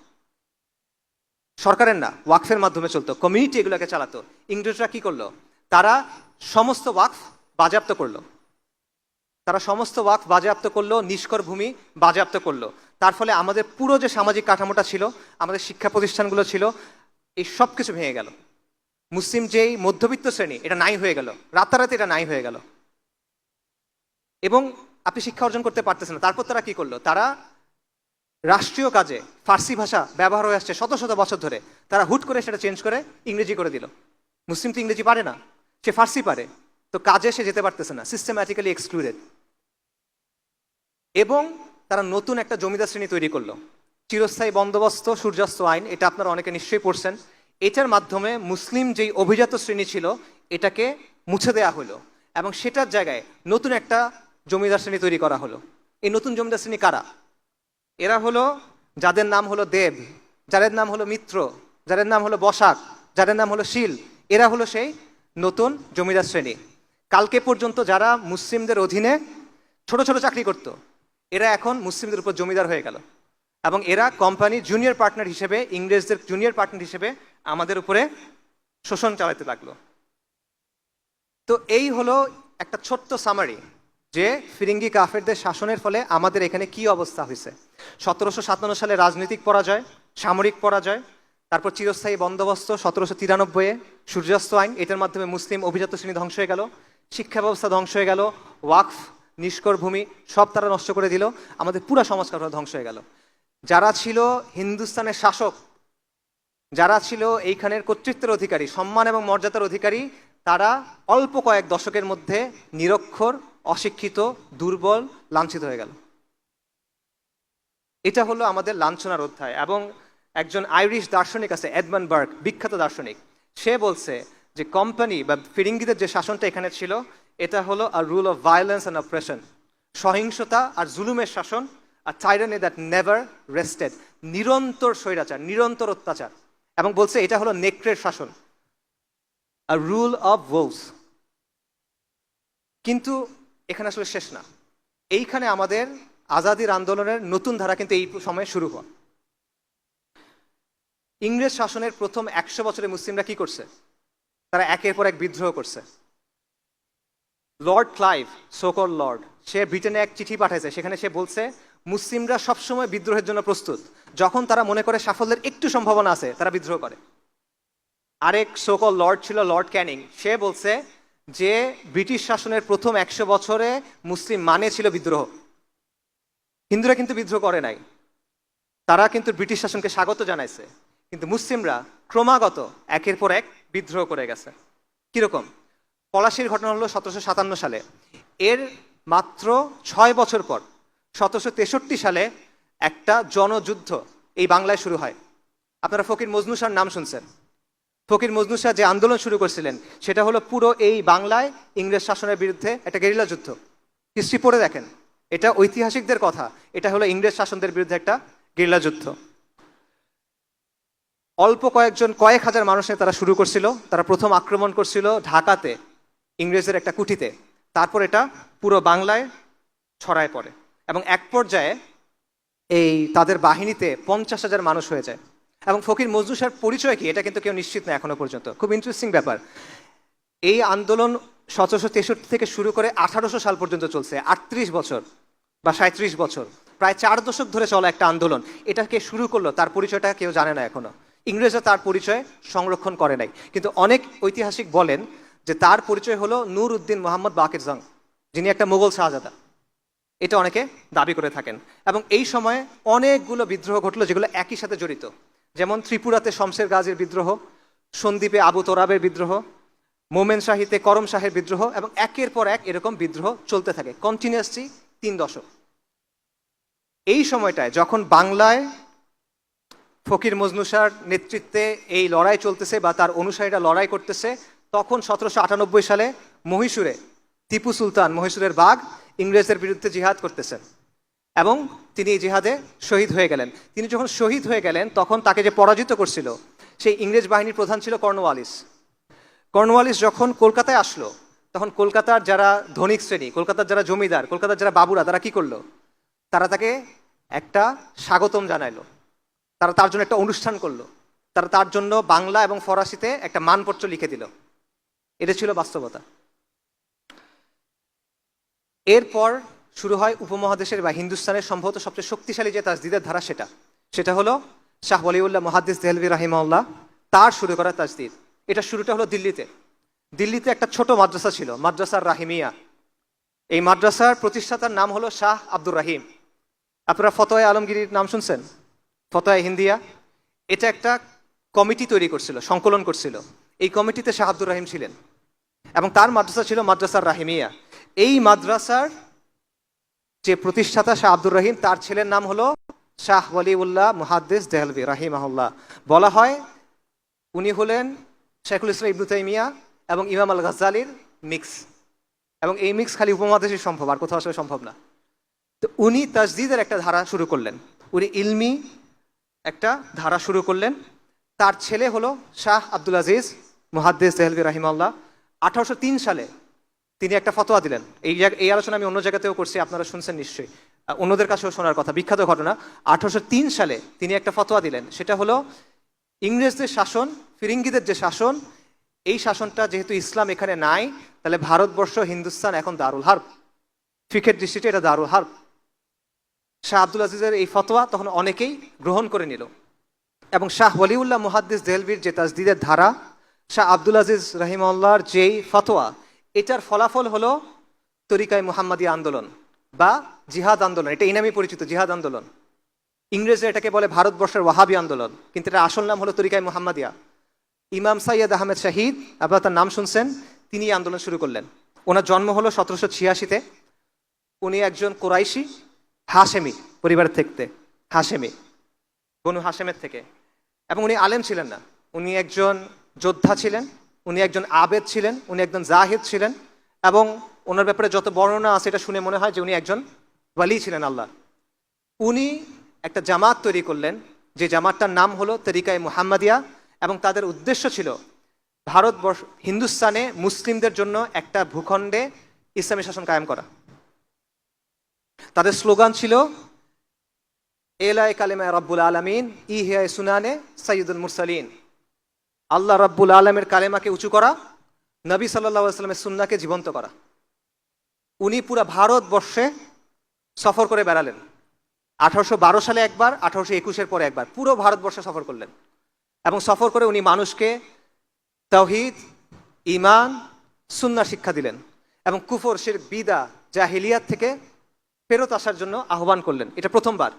সরকারের না, ওয়াকফের মাধ্যমে চলতো। কমিউনিটি এগুলোকে চালাতো। ইংরেজরা কি করলো? তারা সমস্ত ওয়াকফ বাজেয়াপ্ত করলো, নিষ্কর ভূমি বাজেয়াপ্ত করলো। তার ফলে আমাদের পুরো যে সামাজিক কাঠামোটা ছিল, আমাদের শিক্ষা প্রতিষ্ঠানগুলো ছিল, এই সব কিছু ভেঙে গেল। মুসলিম যেই মধ্যবিত্ত শ্রেণী এটা নাই হয়ে গেল, রাতারাতি এটা নাই হয়ে গেল, এবং আপনি শিক্ষা অর্জন করতে পারতেছেন না। তারপর তারা কি করলো, তারা রাষ্ট্রীয় কাজে ফার্সি ভাষা ব্যবহার হয়ে আসছে শত শত বছর ধরে, তারা হুট করে সেটা চেঞ্জ করে ইংরেজি করে দিল। মুসলিম তো ইংরেজি পারে না, সে ফার্সি পারে, তো কাজে সে যেতে পারতেছে না, সিস্টেম্যাটিক্যালি এক্সক্লুডেড। এবং তারা নতুন একটা জমিদার শ্রেণী তৈরি করলো, চিরস্থায়ী বন্দোবস্ত সূর্যাস্ত আইন, এটা আপনারা অনেকে নিশ্চয়ই পড়ছেন। এটার মাধ্যমে মুসলিম যেই অভিজাত শ্রেণী ছিল এটাকে মুছে দেয়া হলো, এবং সেটার জায়গায় নতুন একটা জমিদার শ্রেণী তৈরি করা হলো। এই নতুন জমিদার শ্রেণী কারা? এরা হলো যাদের নাম হলো দেব, যাদের নাম হলো মিত্র, যাদের নাম হলো বসাক, যাদের নাম হলো শীল। এরা হলো সেই নতুন জমিদার শ্রেণী। কালকে পর্যন্ত যারা মুসলিমদের অধীনে ছোট ছোট চাকরি করত, এরা এখন মুসলিমদের উপর জমিদার হয়ে গেল, এবং এরা কোম্পানি জুনিয়র পার্টনার হিসেবে, ইংরেজদের জুনিয়র পার্টনার হিসেবে আমাদের উপরে শোষণ চালাতে লাগলো। তো এই হলো একটা ছোট্ট সামারি যে ফিরিঙ্গি কাফেরদের শাসনের ফলে আমাদের এখানে কি অবস্থা হয়েছে। 1757 সালে রাজনৈতিক পরাজয়, সামরিক পরাজয়, তারপর চিরস্থায়ী বন্দোবস্ত 1793-এ সূর্যাস্ত আইন, এটার মাধ্যমে মুসলিম অভিজাত শ্রেণী ধ্বংস হয়ে গেল, শিক্ষা ব্যবস্থা ধ্বংস হয়ে গেল, ওয়াকফ নিষ্কর ভূমি সব তারা নষ্ট করে দিল, আমাদের পুরো সমাজকার ধ্বংস হয়ে গেল। যারা ছিল হিন্দুস্তানের শাসক, যারা ছিল এইখানের কর্তৃত্বের অধিকারী, সম্মান এবং মর্যাদার অধিকারী, তারা অল্প কয়েক দশকের মধ্যে নিরক্ষর, অশিক্ষিত, দুর্বল, লাঞ্ছিত হয়ে গেল। এটা হলো আমাদের লাঞ্ছনার অধ্যায়। এবং একজন আইরিশ দার্শনিক আছে, এডমন্ড বার্গ, বিখ্যাত দার্শনিক, সে বলছে যে কোম্পানি বা ফিরিঙ্গিদের যে শাসনটা এখানে ছিল এটা হলো আ রুল অফ ভায়োলেন্স অ্যান্ড অপ্রেশন, সহিংসতা আর জুলুমের শাসন, আর টাইরানি দ্যাট নেভার রেস্টেড, নিরন্তর স্বৈরাচার, নিরন্তর অত্যাচার। এবং বলছে এটা হলো নেকড়ের শাসন, আ রুল অফ wolves। কিন্তু এখানে আসলে শেষ না, এইখানে আমাদের আজাদির আন্দোলনের নতুন ধারা কিন্তু এই সময়ে শুরু হয়। ইংরেজ শাসনের প্রথম 100 বছরে মুসলিমরা কি করছে? তারা একের পর এক বিদ্রোহ করছে। লর্ড ক্লাইভ, সোকল লর্ড, সে ব্রিটেনে এক চিঠি পাঠাইছে, সেখানে সে বলছে মুসলিমরা সবসময় বিদ্রোহের জন্য প্রস্তুত, যখন তারা মনে করে সাফল্যের একটু সম্ভাবনা আছে তারা বিদ্রোহ করে। আরেক সোকল লর্ড ছিল লর্ড ক্যানিং, সে বলছে যে ব্রিটিশ শাসনের প্রথম 100 বছরে মুসলিম মানে ছিল বিদ্রোহ। হিন্দুরা কিন্তু বিদ্রোহ করে নাই, তারা কিন্তু ব্রিটিশ শাসনকে স্বাগত জানাইছে, কিন্তু মুসলিমরা ক্রমাগত একের পর এক বিদ্রোহ করে গেছে। কিরকম? পলাশির ঘটনা হলো 1757 সালে, এর মাত্র 6 বছর পর 1763 সালে একটা জনযুদ্ধ এই বাংলায় শুরু হয়। আপনারা ফকির মজনু শাহর নাম শুনছেন। ফকির মজনু শাহ যে আন্দোলন শুরু করেছিলেন সেটা হলো পুরো এই বাংলায় ইংরেজ শাসনের বিরুদ্ধে একটা গেরিলা যুদ্ধ। হিস্ট্রি পড়ে দেখেন, এটা ঐতিহাসিকদের কথা, এটা হলো ইংরেজ শাসনদের বিরুদ্ধে একটা গেরিলা যুদ্ধ। অল্প কয়েক হাজার মানুষের তারা শুরু করছিল। তারা প্রথম আক্রমণ করছিল ঢাকাতে, ইংরেজদের একটা কুঠিতে, তারপর এটা পুরো বাংলায় ছড়ায় পড়ে, এবং এক পর্যায়ে এই তাদের বাহিনীতে 50,000 মানুষ হয়ে যায়। এবং ফকির মজনু শাহর পরিচয় কি এটা কিন্তু কেউ নিশ্চিত না এখনো পর্যন্ত। খুব ইন্টারেস্টিং ব্যাপার, এই আন্দোলন 1763 থেকে শুরু করে 1800 সাল পর্যন্ত চলছে, 38 বছর বা 37 বছর, প্রায় 4 দশক ধরে চলা একটা আন্দোলন। এটা কে শুরু করলো তার পরিচয়টা কেউ জানে না এখনো, ইংরেজরা তার পরিচয় সংরক্ষণ করে নাই। কিন্তু অনেক ঐতিহাসিক বলেন যে তার পরিচয় হলো নূর উদ্দিন মোহাম্মদ বাকির জং, যিনি একটা মোগল শাহজাদা, এটা অনেকে দাবি করে থাকেন। এবং এই সময়ে অনেকগুলো বিদ্রোহ ঘটলো যেগুলো একই সাথে জড়িত, যেমন ত্রিপুরাতে শমশের গাজীর বিদ্রোহ, সন্দ্বীপে আবু তোরাবের বিদ্রোহ, মোমেন শাহিতে করম শাহের বিদ্রোহ, এবং একের পর এক এরকম বিদ্রোহ চলতে থাকে কন্টিনিউয়াসলি 3 দশক। এই সময়টায় যখন বাংলায় ফকির মজনু শাহর নেতৃত্বে এই লড়াই চলতেছে বা তার অনুসারীরা লড়াই করতেছে, তখন 1798 সালে মহীশূরে টিপু সুলতান, মহীশূরের বাঘ, ইংরেজদের বিরুদ্ধে জিহাদ করতেছেন, এবং তিনি এই জিহাদে শহীদ হয়ে গেলেন। তিনি যখন শহীদ হয়ে গেলেন তখন তাকে যে পরাজিত করছিল সেই ইংরেজ বাহিনীর প্রধান ছিল কর্নওয়ালিস। কর্নওয়ালিস যখন কলকাতায় আসলো তখন কলকাতার যারা ধনিক শ্রেণী, কলকাতার যারা জমিদার, কলকাতার যারা বাবুরা, তারা কি করলো? তারা তাকে একটা স্বাগতম জানাইলো, তারা তার জন্য একটা অনুষ্ঠান করলো, তারা তার জন্য বাংলা এবং ফরাসিতে একটা মানপত্র লিখে দিল। এটা ছিল বাস্তবতা। এরপর শুরু হয় উপমহাদেশের বা হিন্দুস্তানের সম্ভবত সবচেয়ে শক্তিশালী যে তাজদিদের ধারা, সেটা হলো শাহ ওয়ালিউল্লাহ মুহাদ্দিস দেহলভী রাহিমাহুল্লাহ তার শুরু করা তাজদিদ। এটা শুরুটা হলো দিল্লিতে। দিল্লিতে একটা ছোট মাদ্রাসা ছিল, মাদ্রাসার রাহিমিয়া। এই মাদ্রাসার প্রতিষ্ঠাতার নাম হলো শাহ আব্দুর রাহিম। আপনারা ফতোয়া আলমগীরির নাম শুনছেন? ফতোয়া হিন্দিয়া, এটা একটা কমিটি তৈরি করছিল, সংকলন করছিল। এই কমিটিতে শাহ আব্দুর রাহিম ছিলেন এবং তার মাদ্রাসা ছিল মাদ্রাসার রাহিমিয়া। এই মাদ্রাসার যে প্রতিষ্ঠাতা শাহ আব্দুর রহিম, তার ছেলের নাম হলো শাহ ওয়ালিউল্লাহ মুহাদ্দিস দেহলভী রাহিমাহুল্লাহ। বলা হয় উনি হলেন শেখুল ইসলাম ইবনু তাইমিয়া এবং ইমাম আল গাজ্জালির মিক্স, এবং এই মিক্স খালি উপমহাদেশে সম্ভব, আর কোথাও আসলে সম্ভব না। তো উনি তাজদিদের একটা ধারা শুরু করলেন, উনি ইলমি একটা ধারা শুরু করলেন। তার ছেলে হলো শাহ আব্দুল আজিজ মুহাদ্দিস দেহলভী রাহিমাহুল্লাহ। 1803 সালে তিনি একটা ফতোয়া দিলেন। এই আলোচনা আমি অন্য জায়গাতেও করছি, আপনারা শুনছেন নিশ্চয়ই, অন্যদের কাছেও শোনার কথা, বিখ্যাত ঘটনা। 1803 সালে তিনি একটা ফতোয়া দিলেন, সেটা হলো ইংরেজদের শাসন, ফিরিঙ্গিদের যে শাসন, এই শাসনটা যেহেতু ইসলাম এখানে নাই, তাহলে ভারতবর্ষ হিন্দুস্তান এখন দারুল হার্ব, ফিকের দৃষ্টিতে এটা দারুল হার্ব। শাহ আব্দুল আজিজের এই ফতোয়া তখন অনেকেই গ্রহণ করে নিল, এবং শাহ ওয়ালিউল্লাহ মুহাদ্দিস দেহলভীর যে তাজদিদের ধারা, শাহ আব্দুল আজিজ রাহিমাহুল্লাহর যেই ফতোয়া, এটার ফলাফল হলো তরিকায়ে মুহাম্মাদিয়া আন্দোলন বা জিহাদ আন্দোলন। এটা এই নামেই পরিচিত, জিহাদ আন্দোলন। ইংরেজরা এটাকে বলে ভারতবর্ষের ওয়াহাবি আন্দোলন, কিন্তু এটা আসল নাম হলো তরিকায়ে মুহাম্মাদিয়া। ইমাম সাইয়্যেদ আহমেদ শাহিদ, আপনারা তার নাম শুনছেন, তিনি এই আন্দোলন শুরু করলেন। ওনার জন্ম হলো 1786-তে। উনি একজন কোরাইশি হাশেমি পরিবারের থেকে, হাশেমি বনু হাশেমের থেকে, এবং উনি আলেম ছিলেন না। উনি একজন যোদ্ধা ছিলেন, উনি একজন আবেদ ছিলেন, উনি একজন জাহিদ ছিলেন, এবং ওনার ব্যাপারে যত বর্ণনা আছে এটা শুনে মনে হয় যে উনি একজন ওয়ালি ছিলেন আল্লাহ। উনি একটা জামাত তৈরি করলেন, যে জামাতটার নাম হলো তরিকায়ে মুহাম্মাদিয়া, এবং তাদের উদ্দেশ্য ছিল ভারতবর্ষ, হিন্দুস্তানে মুসলিমদের জন্য একটা ভূখণ্ডে ইসলামী শাসন কায়েম করা। তাদের স্লোগান ছিল এলায়ে কালেমা রব্বুল আলামিন ইহিয়া সুনানে সাইয়্যিদুল মুরসালিন। আল্লাহ রাব্বুল আলমের কালেমাকে উঁচু করা, নবী সাল্লাল্লাহু আলাইহি ওয়াসাল্লামের সুন্নাহকে জীবন্ত করা। উনি পুরা ভারতবর্ষে সফর করে বেড়ালেন। 1812 সালে একবার, 1821-এর পরে একবার, পুরো ভারতবর্ষে সফর করলেন। এবং সফর করে উনি মানুষকে তাওহীদ, ঈমান, সুন্নাহ শিক্ষা দিলেন, এবং কুফর, শিরক, বিদআ, জাহিলিয়াত থেকে ফেরত আসার জন্য আহ্বান করলেন। এটা প্রথমবার,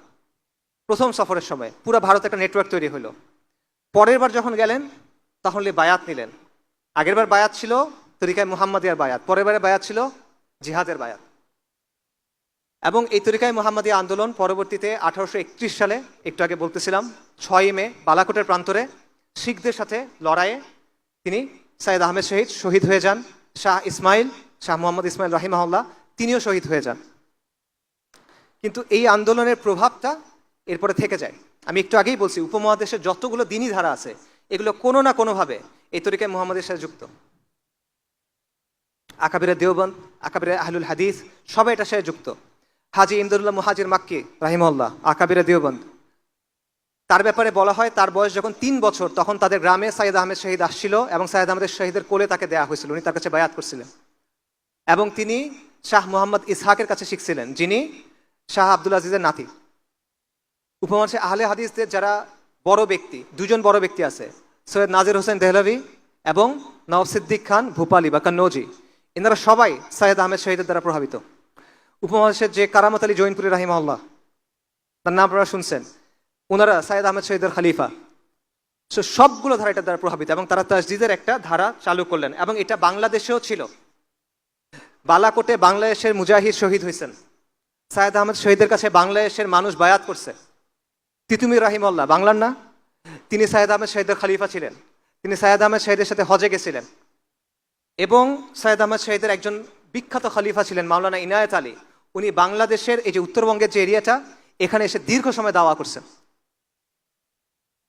প্রথম সফরের সময় পুরো ভারতে একটা নেটওয়ার্ক তৈরি হলো। পরের বার যখন গেলেন তখন বায়াত নিলেন। আগের বার বায়াত ছিল তরিকায়ে মুহাম্মাদিয়ার বায়াত, পরের বারে বায়াত ছিল জিহাদের বায়াত। এবং এই তরিকায়ে মুহাম্মাদিয়া আন্দোলন পরবর্তীতে 1831 সালে, একটু আগে বলতেছিলাম, 6 মে বালাকোটের প্রান্তরে শিখদের সাথে লড়াইয়ে তিনি সাইয়্যেদ আহমেদ শহীদ হয়ে যান। শাহ মোহাম্মদ ইসমাইল রাহিমাহুল্লাহ, তিনিও শহীদ হয়ে যান। কিন্তু এই আন্দোলনের প্রভাবটা এরপরে থেকে যায়। আমি একটু আগেই বলছি, উপমহাদেশের যতগুলো দিনী ধারা আছে এগুলো কোনো না কোনোভাবে এই তরিকায়ে মুহাম্মাদের সাথে যুক্ত। আকাবিরে দেওবন্দ, আকাবিরে আহলুল হাদিস, সবাই এটার সাথে যুক্ত। হাজি ইমদাদুল্লাহ মুহাজির মাক্কি রাহিমাহুল্লাহ, আকাবিরে দেওবন্দ, তার ব্যাপারে বলা হয় তার বয়স যখন 3 বছর, তখন তাদের গ্রামে সাইয়্যেদ আহমেদ শহীদ আসছিল, এবং সাইয়্যেদ আহমেদ শহীদের কোলে তাকে দেয়া হয়েছিল। উনি তার কাছে বায়াত করছিলেন, এবং তিনি শাহ মোহাম্মদ ইসহাকের কাছে শিখছিলেন, যিনি শাহ আব্দুল আজিজের নাতি। উপমহাদেশে আহলে হাদিসদের যারা বড় ব্যক্তি, 2জন বড় ব্যক্তি আছে, সৈয়দ নাজির হোসেন দেহলভী এবং নওয়াব সিদ্দিক খান ভূপালি বা কান্নৌজি। এনারা সবাই সাইয়্যেদ আহমেদ শহীদের দ্বারা প্রভাবিত। উপমহাদেশের যে কারামত আলী জৈনপুরি রাহিমাহুল্লাহ, তার নাম আপনারা শুনছেন, ওনারা সাইয়্যেদ আহমেদ শহীদের খলিফা। সবগুলো ধারা এটার দ্বারা প্রভাবিত, এবং তারা তাজদিদের একটা ধারা চালু করলেন। এবং এটা বাংলাদেশেও ছিল। বালাকোটে বাংলাদেশের মুজাহিদ শহীদ হয়েছেন, সাইয়্যেদ আহমেদ শহীদের কাছে বাংলাদেশের মানুষ বায়াত করছে। তিতুমির রাহিমাহুল্লাহ, বাংলার না, তিনি সাইয়্যেদ আহমেদ শহীদের খলিফা ছিলেন। তিনি সাইয়্যেদ আহমেদ শহীদের সাথে হজে গেছিলেন, এবং সাইয়্যেদ আহমেদ শহীদের একজন বিখ্যাত খলিফা ছিলেন মাওলানা ইনায়েত আলী। উনি বাংলাদেশের এই যে উত্তরবঙ্গের যে এরিয়াটা, এখানে এসে দীর্ঘ সময় দাওয়া করছেন।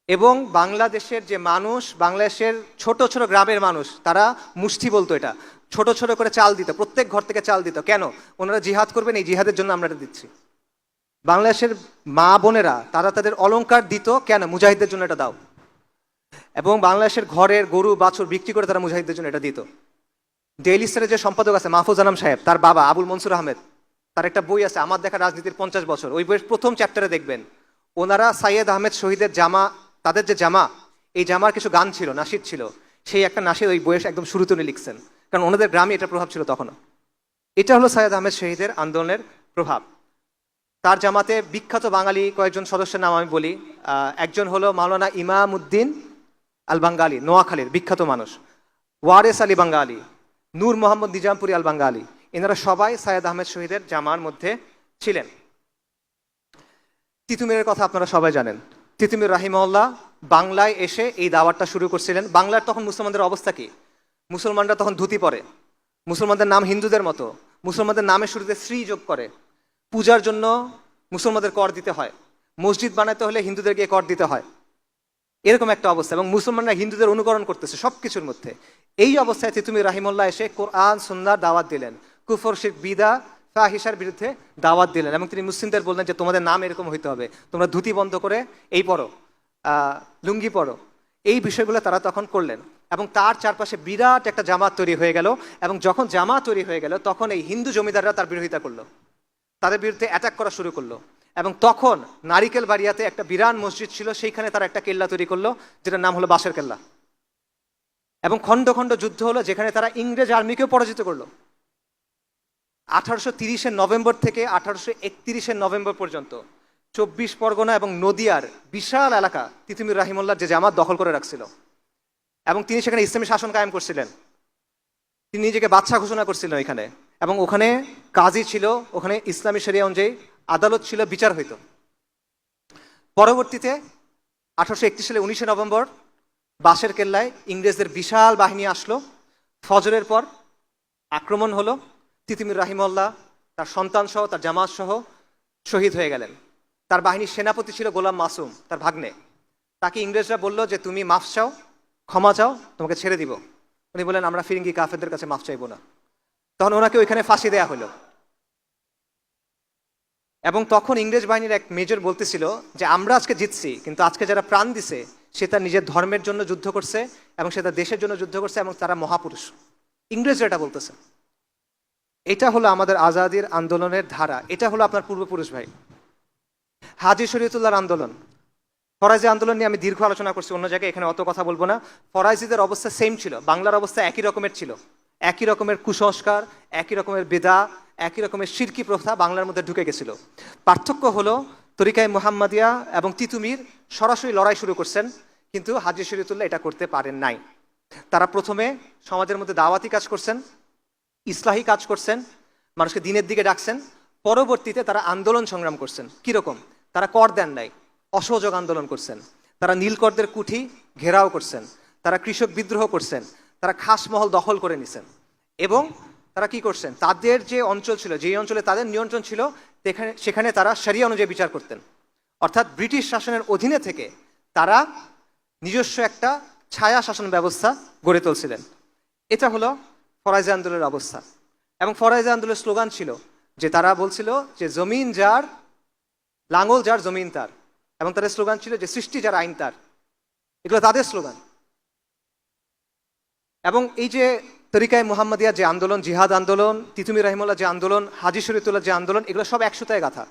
এবং বাংলাদেশের যে মানুষ, বাংলাদেশের ছোট ছোট গ্রামের মানুষ, তারা মুষ্টি বলতো, এটা ছোট ছোট করে চাল দিত, প্রত্যেক ঘর থেকে চাল দিত। কেন? ওনারা জিহাদ করবেন, এই জিহাদের জন্য আমরা এটা দিচ্ছি। বাংলাদেশের মা বোনেরা তারা তাদের অলংকার দিত, কেন? মুজাহিদদের জন্য এটা দাও। এবং বাংলাদেশের ঘরের গরু বাছুর বিক্রি করে তারা মুজাহিদদের জন্য এটা দিত। ডেইলি স্টারের যে সম্পাদক আছে মাহফুজ আনাম সাহেব, তার বাবা আবুল মনসুর আহমেদ, তার একটা বই আছে আমার দেখা রাজনীতির 50 বছর। ওই বইয়ের প্রথম চ্যাপ্টারে দেখবেন ওনারা সাইয়্যেদ আহমেদ শহীদের জামা, তাদের যে জামা, এই জামার কিছু গান ছিল, নাশিদ ছিল, সেই একটা নাসির ওই বইয়ের একদম শুরুতে উনি লিখছেন, কারণ ওনাদের গ্রামে এটা প্রভাব ছিল তখনও। এটা হলো সৈয়দ আহমেদ শহীদের আন্দোলনের প্রভাব। তার জামাতে বিখ্যাত বাঙালি কয়েকজন সদস্যের নাম আমি বলি। একজন হলো মাওলানা ইমাম উদ্দিন আল বাঙ্গালী, নোয়াখালীর বিখ্যাত মানুষ, ওয়ারেস আলী বাঙ্গালী, নূর মোহাম্মদ নিজামপুরি আল বাঙ্গালী, এনারা সবাই সৈয়দ আহমেদ শহীদের জামার মধ্যে ছিলেন। তিতুমিরের কথা আপনারা সবাই জানেন। তিতুমির রাহিমাহুল্লাহ বাংলায় এসে এই দাওয়াতটা শুরু করছিলেন। বাংলার তখন মুসলমানদের অবস্থা কি? মুসলমানরা তখন ধুতি পরে, মুসলমানদের নাম হিন্দুদের মতো, মুসলমানদের নামের শুরুতে শ্রী যোগ করে, পূজার জন্য মুসলমানদের কর দিতে হয়, মসজিদ বানাতে হলে হিন্দুদের গিয়ে কর দিতে হয়, এরকম একটা অবস্থা। এবং মুসলমানরা হিন্দুদের অনুকরণ করতেছে সব কিছুর মধ্যে। এই অবস্থায় তিতুমির রাহিমাহুল্লাহ এসে কোরআন সুন্নাহর দাওয়াত দিলেন, কুফর শিরক বিদা ফাহিশার বিরুদ্ধে দাওয়াত দিলেন। এবং তিনি মুসলিমদের বললেন যে তোমাদের নাম এরকম হইতে হবে, তোমরা ধুতি বন্ধ করে এই পড়ো, লুঙ্গি পড়ো। এই বিষয়গুলো তারা তখন করলেন এবং তার চারপাশে বিরাট একটা জামাত তৈরি হয়ে গেল। এবং যখন জামাত তৈরি হয়ে গেল তখন এই হিন্দু জমিদাররা তার বিরোধিতা করলো, তাদের বিরুদ্ধে অ্যাটাক করা শুরু করলো। এবং তখন নারিকেল বাড়িয়াতে একটা বিরান মসজিদ ছিল, সেইখানে তারা একটা কেল্লা তৈরি করলো, যেটার নাম হলো বাঁশের কেল্লা। এবং খণ্ড খণ্ড যুদ্ধ হলো, যেখানে তারা ইংরেজ আর্মিকেও পরাজিত করলো। 1830 নভেম্বর থেকে 1831 নভেম্বর পর্যন্ত 24 পরগনা এবং নদিয়ার বিশাল এলাকা তিতুমির রাহিমাহুল্লাহ যে জামাত দখল করে রাখছিল। এবং তিনি সেখানে ইসলামী শাসন কায়েম করছিলেন, তিনি নিজেকে বাদশা ঘোষণা করছিলেন এখানে। এবং ওখানে কাজী ছিল, ওখানে ইসলামী শরিয়া অনুযায়ী আদালত ছিল, বিচার হইতো। পরবর্তীতে 1831 সালে 19 নভেম্বর বাঁশের কেল্লায় ইংরেজদের বিশাল বাহিনী আসলো। ফজরের পর আক্রমণ হলো, তিতুমির রাহিমাহুল্লাহ তার সন্তান সহ তার জামাত সহ শহীদ হয়ে গেলেন। তার বাহিনীর সেনাপতি ছিল গোলাম মাসুম, তার ভাগ্নে। তাকে ইংরেজরা বলল যে তুমি মাফ চাও, ক্ষমা চাও, তোমাকে ছেড়ে দিব। উনি বলেন আমরা ফিরিঙ্গি কাফেরদের কাছে মাফ চাইবো না। তখন ওনাকে ওইখানে ফাঁসি দেয়া হলো। এবং তখন ইংরেজ বাহিনীর এক মেজর বলতেছিল যে আমরা আজকে জিতছি, কিন্তু আজকে যারা প্রাণ দিছে সে তার নিজের ধর্মের জন্য যুদ্ধ করছে এবং সে তার দেশের জন্য যুদ্ধ করছে এবং তারা মহাপুরুষ। ইংরেজরা এটা বলতেছে। এটা হলো আমাদের আজাদির আন্দোলনের ধারা, এটা হলো আপনার পূর্বপুরুষ ভাই। হাজী শরীয়তুল্লাহর আন্দোলন, ফরাজি আন্দোলন নিয়ে আমি দীর্ঘ আলোচনা করছি অন্য জায়গায়, এখানে অত কথা বলবো না। ফরাজিদের অবস্থা সেম ছিল, বাংলার অবস্থা একই রকমের ছিল, একই রকমের কুসংস্কার, একই রকমের বেদা, একই রকমের শিরকি প্রথা বাংলার মধ্যে ঢুকে গেছিল। পার্থক্য হলো তরিকায়ে মুহাম্মাদিয়া এবং তিতুমির সরাসরি লড়াই শুরু করছেন, কিন্তু হাজী শরীয়তুল্লাহ এটা করতে পারেন নাই। তারা প্রথমে সমাজের মধ্যে দাওয়াতি কাজ করছেন, ইসলাহি কাজ করছেন, মানুষকে দিনের দিকে ডাকছেন। পরবর্তীতে তারা আন্দোলন সংগ্রাম করছেন। কিরকম? তারা কর দেন নাই, অসহযোগ আন্দোলন করছেন, তারা নীলকরদের কুঠি ঘেরাও করছেন, তারা কৃষক বিদ্রোহ করছেন, তারা খাসমহল দখল করে নিছেন। এবং তারা কি করছেন, তাদের যে অঞ্চল ছিল, যেই অঞ্চলে তাদের নিয়ন্ত্রণ ছিল সেখানে তারা শরিয়া অনুযায়ী বিচার করতেন। অর্থাৎ ব্রিটিশ শাসনের অধীনে থেকে তারা নিজস্ব একটা ছায়া শাসন ব্যবস্থা গড়ে তুলছিলেন। এটা হলো ফরাজি আন্দোলনের অবস্থা। এবং ফরাজি আন্দোলনের স্লোগান ছিল যে তারা বলছিল যে জমিন যার, লাঙ্গল যার, জমিন তার। এবং তাদের স্লোগান ছিল যে সৃষ্টি যার, আইন তার। এগুলো তাদের স্লোগান। এবং এই যে তরিকায়ে মুহাম্মাদিয়া যে আন্দোলন, জিহাদ আন্দোলন, তিতুমির রাহিমাহুল্লাহ যে আন্দোলন, হাজী শরীয়তুল্লাহ যে আন্দোলন, এগুলো সব এক সুতায় গাথা।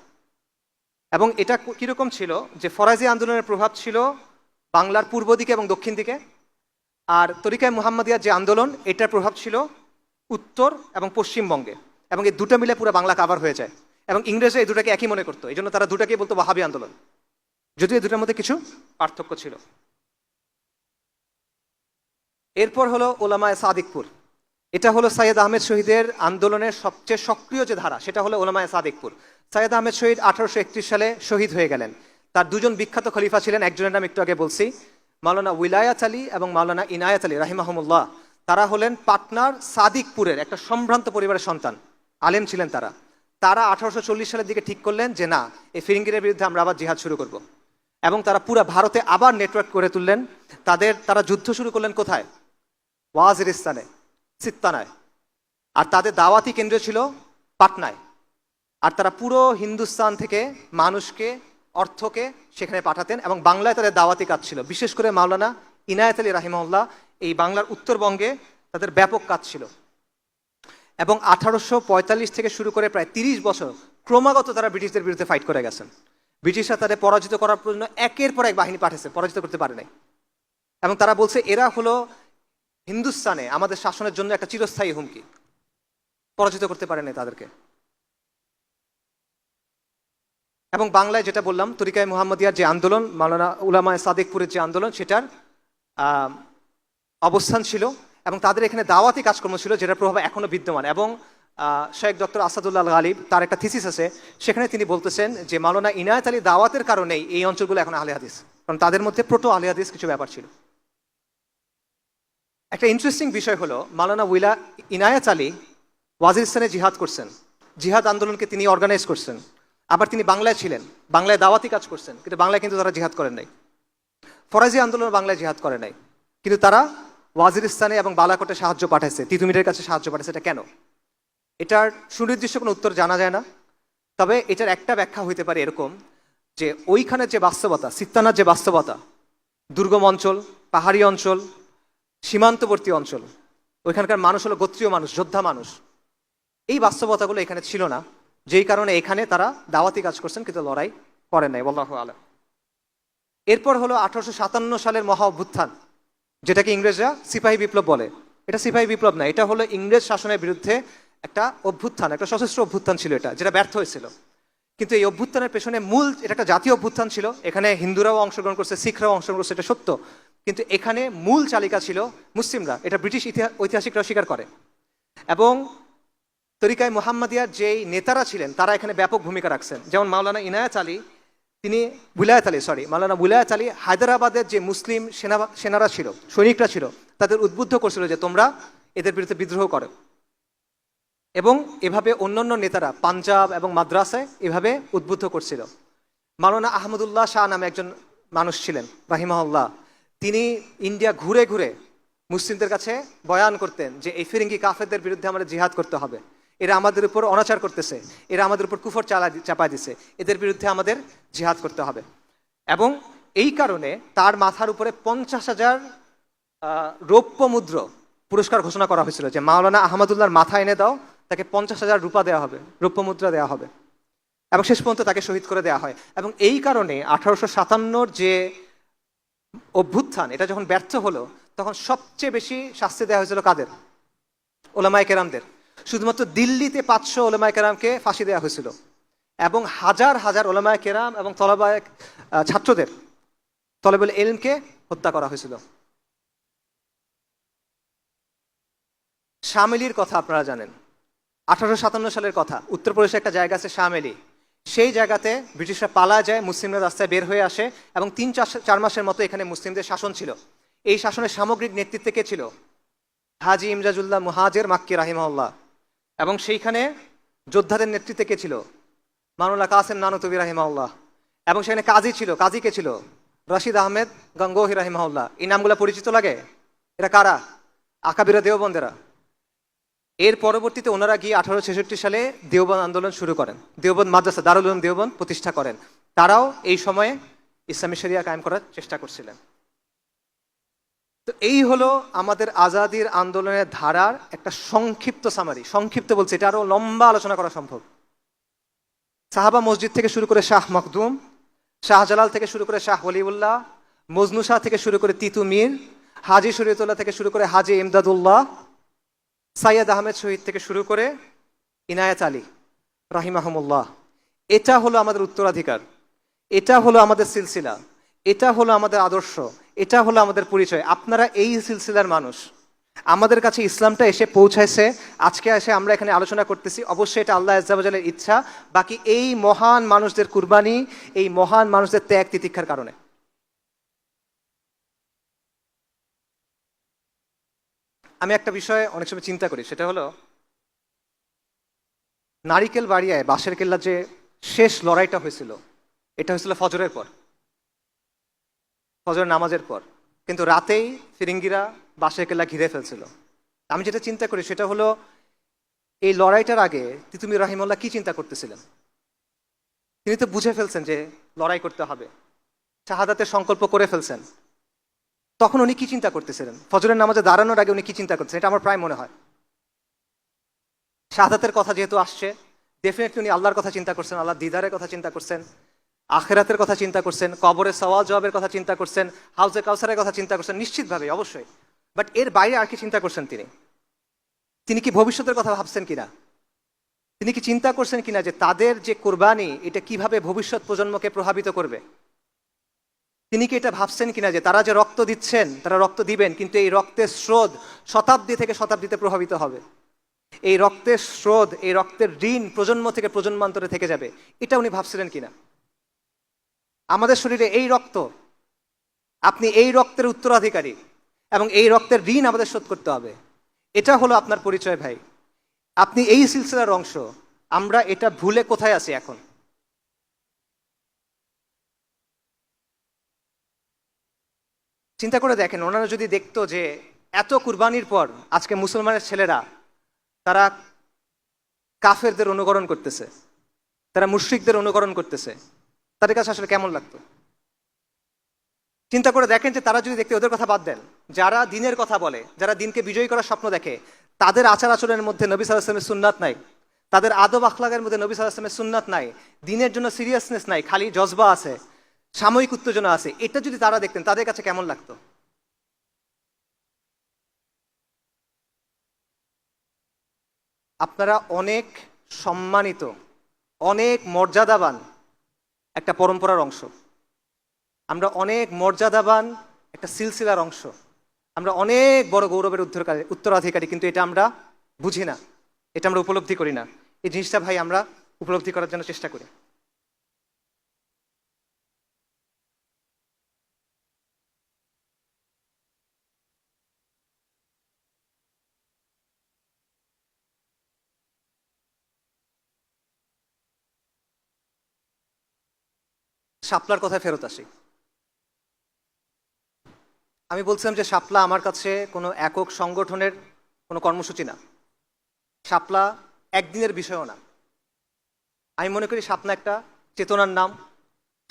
এবং এটা কিরকম ছিল যে ফরাজি আন্দোলনের প্রভাব ছিল বাংলার পূর্ব দিকে এবং দক্ষিণ দিকে, আর তরিকায়ে মুহাম্মাদিয়া যে আন্দোলন এটার প্রভাব ছিল উত্তর এবং পশ্চিমবঙ্গে। এবং এই দুটো মিলে পুরো বাংলা কাভার হয়ে যায়। এবং ইংরেজরা এই দুটাকে একই মনে করতো, এই জন্য তারা দুটাকেই বলতো ওয়াহাবি আন্দোলন, যদিও এই দুটার মধ্যে কিছু পার্থক্য ছিল। এরপর হলো ওলামায়ে সাদিকপুর। এটা হলো সৈয়দ আহমেদ শহীদের আন্দোলনের সবচেয়ে সক্রিয় যে ধারা, সেটা হলো ওলামায়ে সাদিকপুর। সৈয়দ আহমেদ শহীদ 1831 সালে শহীদ হয়ে গেলেন। তার দুজন বিখ্যাত খলিফা ছিলেন, একজনের নাম একটু আগে বলছি, মাওলানা উইলায়াত আলী এবং মাওলানা ইনায়াত আলী রাহিমাহুমুল্লাহ। তারা হলেন পাটনার সাদিকপুরের একটা সম্ভ্রান্ত পরিবারের সন্তান, আলেম ছিলেন তারা। তারা 1840 সালের দিকে ঠিক করলেন যে না, এই ফিরিঙ্গিরের বিরুদ্ধে আমরা আবার জিহাদ শুরু করব। এবং তারা পুরো ভারতে আবার নেটওয়ার্ক করে তুললেন। তারা যুদ্ধ শুরু করলেন কোথায়? ওয়াজিরিস্তানে, সিত্তানায়। আর তাদের দাওয়াতি কেন্দ্র ছিল পাটনায়। আর তারা পুরো হিন্দুস্তান থেকে মানুষকে, অর্থকে সেখানে পাঠাতেন। এবং বাংলায় তাদের দাওয়াতি কাজ ছিল, বিশেষ করে মাওলানা ইনায়াত আলী রাহিমাহুল্লাহ এই বাংলার উত্তরবঙ্গে তাদের ব্যাপক কাজ ছিল। এবং 1845 থেকে শুরু করে প্রায় 30 বছর ক্রমাগত তারা ব্রিটিশদের বিরুদ্ধে ফাইট করে গেছেন। ব্রিটিশরা তাদের পরাজিত করার জন্য একের পর এক বাহিনী পাঠিয়েছে, পরাজিত করতে পারে নাই। এবং তারা বলছে এরা হলো হিন্দুস্তানে আমাদের শাসনের জন্য একটা চিরস্থায়ী হুমকি, পরাজিত করতে পারেনি তাদেরকে। এবং বাংলায় যেটা বললাম, তরিকায়ে মুহাম্মদিয়ার যে আন্দোলন, মাওলানা উলামায়ে সাদিকপুরের যে আন্দোলন, সেটার আহ, অবস্থান ছিল এবং তাদের এখানে দাওয়াতি কাজকর্ম ছিল, যেটার প্রভাব এখনো বিদ্যমান। এবং শেখ ডক্টর আসাদুল্লাহ গালিব, তার একটা থিসিস আছে, সেখানে তিনি বলতেছেন যে মাওলানা ইনায়েত আলী দাওয়াতের কারণেই এই অঞ্চলগুলো এখন আহলে হাদিস, কারণ তাদের মধ্যে প্রোটো আহলে হাদিস কিছু ব্যাপার ছিল। একটা ইন্টারেস্টিং বিষয় হলো, মাওলানা ইনায়েত আলী ওয়াজিরিস্তানে জিহাদ করছেন, জিহাদ আন্দোলনকে তিনি অর্গানাইজ করছেন। আবার তিনি বাংলায় ছিলেন, বাংলায় দাওয়াতি কাজ করছেন, কিন্তু বাংলায় কিন্তু তারা জিহাদ করেন নাই। ফরাজি আন্দোলন বাংলায় জিহাদ করে নাই, কিন্তু তারা ওয়াজিরিস্তানে এবং বালাকোটে সাহায্য পাঠাইছে, তিতুমিরের কাছে সাহায্য পাঠাইছে। এটা কেন? এটার সুনির্দিষ্ট কোনো উত্তর জানা যায় না। তবে এটার একটা ব্যাখ্যা হইতে পারে এরকম, যে ওইখানের যে বাস্তবতা, সিত্তানার যে বাস্তবতা, দুর্গম অঞ্চল, পাহাড়ি অঞ্চল, সীমান্তবর্তী অঞ্চল, ওইখানকার মানুষ হলো গোত্রীয় মানুষ, যোদ্ধা মানুষ। এই বাস্তবতাগুলো এখানে ছিল না, যেই কারণে এখানে তারা দাওয়াতি কাজ করছেন কিন্তু লড়াই করেন নাই। আল্লাহু আলাম। এরপর হলো 1857 সালের মহা অভ্যুত্থান, যেটাকে ইংরেজরা সিপাহী বিপ্লব বলে। এটা সিপাহী বিপ্লব না, এটা হলো ইংরেজ শাসনের বিরুদ্ধে একটা অভ্যুত্থান, একটা সশস্ত্র অভ্যুত্থান ছিল এটা, যেটা ব্যর্থ হয়েছিল। কিন্তু এই অভ্যুত্থানের পেছনে মূল, এটা একটা জাতীয় অভ্যুত্থান ছিল, এখানে হিন্দুরাও অংশগ্রহণ করছে, শিখরাও অংশগ্রহণ করছে, এটা সত্য। কিন্তু এখানে মূল চালিকা ছিল মুসলিমরা, এটা ব্রিটিশ ঐতিহাসিকরা স্বীকার করে। এবং তরিকায়ে মুহাম্মদিয়ার যেই নেতারা ছিলেন, তারা এখানে ব্যাপক ভূমিকা রাখছেন। যেমন মাওলানা উলায়াত আলী হায়দ্রাবাদের যে মুসলিম সেনারা ছিল, সৈনিকরা ছিল, তাদের উদ্বুদ্ধ করছিল যে তোমরা এদের বিরুদ্ধে বিদ্রোহ করো। এবং এভাবে অন্যান্য নেতারা পাঞ্জাব এবং মাদ্রাসায় এভাবে উদ্বুদ্ধ করছিল। মাওলানা আহমদুল্লাহ শাহ নামে একজন মানুষ ছিলেন রাহিমাহুল্লাহ, তিনি ইন্ডিয়া ঘুরে ঘুরে মুসলিমদের কাছে বয়ান করতেন যে এই ফিরিঙ্গি কাফেরদের বিরুদ্ধে আমাদের জিহাদ করতে হবে, এরা আমাদের উপর অনাচার করতেছে, এরা আমাদের উপর কুফর চাপায় দিছে, এদের বিরুদ্ধে আমাদের জিহাদ করতে হবে। এবং এই কারণে তার মাথার উপরে 50,000 রৌপ্য মুদ্র পুরস্কার ঘোষণা করা হয়েছিল, যে মাওলানা আহমদুল্লাহর মাথা এনে দাও, তাকে 50,000 রূপা দেওয়া হবে, রৌপ্য মুদ্রা দেওয়া হবে। এবং শেষ পর্যন্ত তাকে শহীদ করে দেওয়া হয়। এবং এই কারণে 1857 যে অভ্যুত্থান, এটা যখন ব্যর্থ হলো, তখন সবচেয়ে বেশি শাস্তি দেওয়া হয়েছিল কাদের? ওলামায়ে কেরামদের। শুধুমাত্র দিল্লিতে 500 ওলামায়ে কেরামকে ফাঁসি দেওয়া হয়েছিল, এবং হাজার হাজার ওলামায়ে কেরাম এবং ছাত্রদের, তলেবুল ইলমকে হত্যা করা হয়েছিল। শামেলির কথা আপনারা জানেন, 1857 সালের কথা। উত্তরপ্রদেশে একটা জায়গা আছে শামেলি, সেই জায়গাতে ব্রিটিশরা পালায় যায়, মুসলিমরা রাস্তায় বের হয়ে আসে, এবং 3-4 মাসের মতো এখানে মুসলিমদের শাসন ছিল। এই শাসনের সামগ্রিক নেতৃত্বে কে ছিল? হাজি ইমজাজুল্লাহ মুহাজির মাক্কি রাহিমাহুল্লাহ। এবং সেইখানে যোদ্ধাদের নেতৃত্বে কে ছিল? মাওলানা কাসেম নানুতুবি রাহিমাহুল্লাহ। এবং সেখানে কাজী ছিল, কাজী কে ছিল? রশিদ আহমেদ গঙ্গোহী রাহিমাহুল্লাহ। এই নামগুলো পরিচিত লাগে? এরা কারা? আকাবিরা দেওবন্দেরা। এর পরবর্তীতে ওনারা গিয়ে 1866 সালে দেওবন্দ আন্দোলন শুরু করেন, দেওবন্দ মাদ্রাসা, দারুল উলুম দেওবন্দ প্রতিষ্ঠা করেন। তারাও এই সময়ে ইসলামী শরিয়া কায়েম করার চেষ্টা করছিলেন। তো এই হলো আমাদের আজাদির আন্দোলনের ধারার একটা সংক্ষিপ্ত সামারি। সংক্ষিপ্ত বলছে, এটা আরো লম্বা আলোচনা করা সম্ভব। সাহাবা মসজিদ থেকে শুরু করে শাহ মখদুম, শাহজালাল থেকে শুরু করে শাহ ওলিউল্লাহ, মজনু শাহ থেকে শুরু করে তিতু মীর, হাজি শরীয়তুল্লাহ থেকে শুরু করে হাজি ইমদাদুল্লাহ, সাইয়দ আহমেদ শহীদ থেকে শুরু করে ইনায়েত আলী রাহিমাহুমুল্লাহ। এটা হলো আমাদের উত্তরাধিকার, এটা হলো আমাদের সিলসিলা, এটা হলো আমাদের আদর্শ, এটা হলো আমাদের পরিচয়। আপনারা এই সিলসিলার মানুষ। আমাদের কাছে ইসলামটা এসে পৌঁছাইছে, আজকে এসে আমরা এখানে আলোচনা করতেছি, অবশ্যই এটা আল্লাহ আজ্জা ওয়া জাল্লার ইচ্ছা, বাকি এই মহান মানুষদের কুরবানি, এই মহান মানুষদের ত্যাগ তিতিক্ষার কারণে। আমি একটা বিষয়ে অনেক সময় চিন্তা করি, সেটা হলো নারিকেল বাড়িয়ায় বাঁশের কেল্লা যে শেষ লড়াইটা হয়েছিল, এটা হয়েছিল ফজরের পর, ফজরের নামাজের পর। কিন্তু রাতেই ফিরিঙ্গিরা বাঁশের কেল্লা ঘিরে ফেলছিল। আমি যেটা চিন্তা করি সেটা হলো, এই লড়াইটার আগে তিতুমির রাহিমাহুল্লাহ কি চিন্তা করতেছিলেন? তিনি তো বুঝে ফেলছেন যে লড়াই করতে হবে, শাহাদাতের সংকল্প করে ফেলছেন। তখন উনি কি চিন্তা করতেছিলেন? ফজরের নামাজে দাঁড়ানোর আগে উনি কি চিন্তা করতেছেন? এটা আমার প্রায় মনে হয়, শাহাদাতের কথা যেহেতু আসছে, ডেফিনেটলি উনি আল্লাহর কথা চিন্তা করছেন, আল্লাহ দিদারের কথা চিন্তা করছেন, আখেরাতের কথা চিন্তা করছেন, কবরের সওয়াল জবাবের কথা চিন্তা করছেন, হাউজে কাউসারের কথা চিন্তা করছেন, নিশ্চিতভাবে, অবশ্যই। বাট এর বাইরে আর কি চিন্তা করছেন তিনি কি ভবিষ্যতের কথা ভাবছেন কিনা? তিনি কি চিন্তা করছেন কিনা যে তাদের যে কোরবানি এটা কিভাবে ভবিষ্যৎ প্রজন্মকে প্রভাবিত করবে? তিনি কি এটা ভাবছেন কিনা যে তারা যে রক্ত দিচ্ছেন, তারা রক্ত দিবেন, কিন্তু এই রক্তের স্রোত শতাব্দী থেকে শতাব্দীতে প্রভাবিত হবে। এই রক্তের স্রোত, এই রক্তের ঋণ প্রজন্ম থেকে প্রজন্মান্তরে থেকে যাবে, এটা উনি ভাবছিলেন কিনা? আমাদের শরীরে এই রক্ত, আপনি এই রক্তের উত্তরাধিকারী, এবং এই রক্তের ঋণ আমাদের শোধ করতে হবে। এটা হলো আপনার পরিচয় ভাই। আপনি এই সিলসিলার অংশ। আমরা এটা ভুলে কোথায় আছি এখন? চিন্তা করে দেখেন, ওনারা যদি দেখতো যে এত কুরবানির পর আজকে মুসলমানের ছেলেরা তারা কাফেরদের অনুকরণ করতেছে, তারা মুশরিকদের অনুকরণ করতেছে, তাদের কাছে আসলে কেমন লাগতো? চিন্তা করে দেখেন যে তারা যদি দেখতে, ওদের কথা বাদ দেন, যারা দিনের কথা বলে, যারা দিনকে বিজয়ী করার স্বপ্ন দেখে, তাদের আচার আচরণের মধ্যে নবী সাল্লাল্লাহু আলাইহি ওয়াসাল্লামের সুন্নাত নাই, তাদের আদব আখলাকের মধ্যে নবী সাল্লাল্লাহু আলাইহি ওয়াসাল্লামের সুন্নাত নাই, দিনের জন্য সিরিয়াসনেস নাই, খালি জজবা আছে, সাময়িক উত্তেজনা আছে, এটা যদি তারা দেখতেন তাদের কাছে কেমন লাগতো? আপনারা অনেক সম্মানিত, অনেক মর্যাদাবান একটা পরম্পরার অংশ। আমরা অনেক মর্যাদাবান একটা সিলসিলার অংশ। আমরা অনেক বড় গৌরবের উত্তরাধিকারী, কিন্তু এটা আমরা বুঝি না, এটা আমরা উপলব্ধি করি না। এই জিনিসটা ভাই আমরা উপলব্ধি করার জন্য চেষ্টা করি। শাপলার কথায় ফেরত আসি। আমি বলছিলাম যে শাপলা আমার কাছে কোনো একক সংগঠনের কোনো কর্মসূচি না, শাপলা একদিনের বিষয়ও না। আমি মনে করি শাপলা একটা চেতনার নাম,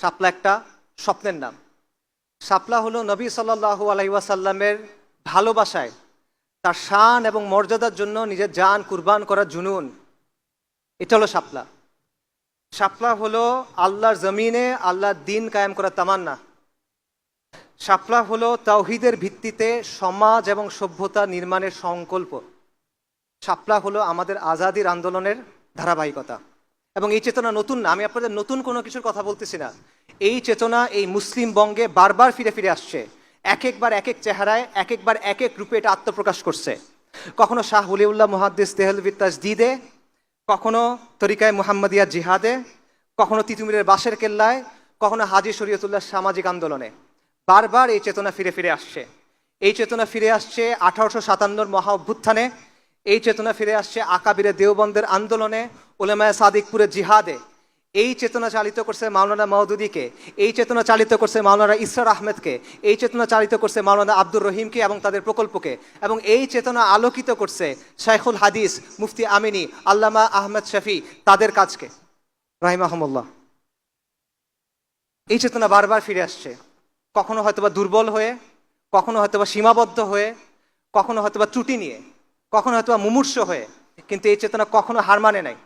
শাপলা একটা স্বপ্নের নাম। শাপলা হলো নবী সাল্লাল্লাহু আলাইহি ওয়াসাল্লামের ভালোবাসায়, তার শান এবং মর্যাদার জন্য নিজের জান কুরবান করার জুনুন, এটা হলো শাপলা। শাপলা হলো আল্লাহর জমিনে আল্লাহর দিন কায়েম করার তামান্না। শাপলা হলো তাওহীদের ভিত্তিতে সমাজ এবং সভ্যতা নির্মাণের সংকল্প। শাপলা হলো আমাদের আজাদির আন্দোলনের ধারাবাহিকতা। এবং এই চেতনা নতুন না, আমি আপনাদের নতুন কোনো কিছুর কথা বলতেছি না। এই চেতনা এই মুসলিম বঙ্গে বারবার ফিরে ফিরে আসছে, এক একবার এক এক চেহারায়, এক একবার এক এক রূপে এটা আত্মপ্রকাশ করছে। কখনো শাহ ওলিউল্লাহ মুহাদ্দিস দেহলভী তাজদীদে, কখনো তরিকায় মুহাম্মাদিয়া জিহাদে, কখনো তিতুমিরের বাঁশের কেল্লায়, কখনো হাজী শরীয়তুল্লাহ সামাজিক আন্দোলনে। বারবার এই চেতনা ফিরে ফিরে আসছে। এই চেতনা ফিরে আসছে 1857 মহা অভ্যুত্থানে, এই চেতনা ফিরে আসছে আকাবিরে দেওবন্দের আন্দোলনে, উলামায়ে সাদিকপুরের জিহাদে। এই চেতনা চালিত করছে মাওলানা মওদুদীকে, এই চেতনা চালিত করছে মাওলানা ইসরার আহমেদকে, এই চেতনা চালিত করছে মাওলানা আব্দুর রহিমকে এবং তাদের প্রকল্পকে, এবং এই চেতনা আলোকিত করছে শাইখুল হাদিস মুফতি আমিনী আল্লামা আহমেদ শফি তাদের কাজকে রাহিমাহুমুল্লাহ। এই চেতনা বারবার ফিরে আসছে, কখনো হয়তোবা দুর্বল হয়ে, কখনো হয়তোবা সীমাবদ্ধ হয়ে, কখনো হয়তোবা ত্রুটি নিয়ে, কখনো হয়তোবা মুমূর্ষ হয়ে, কিন্তু এই চেতনা কখনো হার মানে নাই।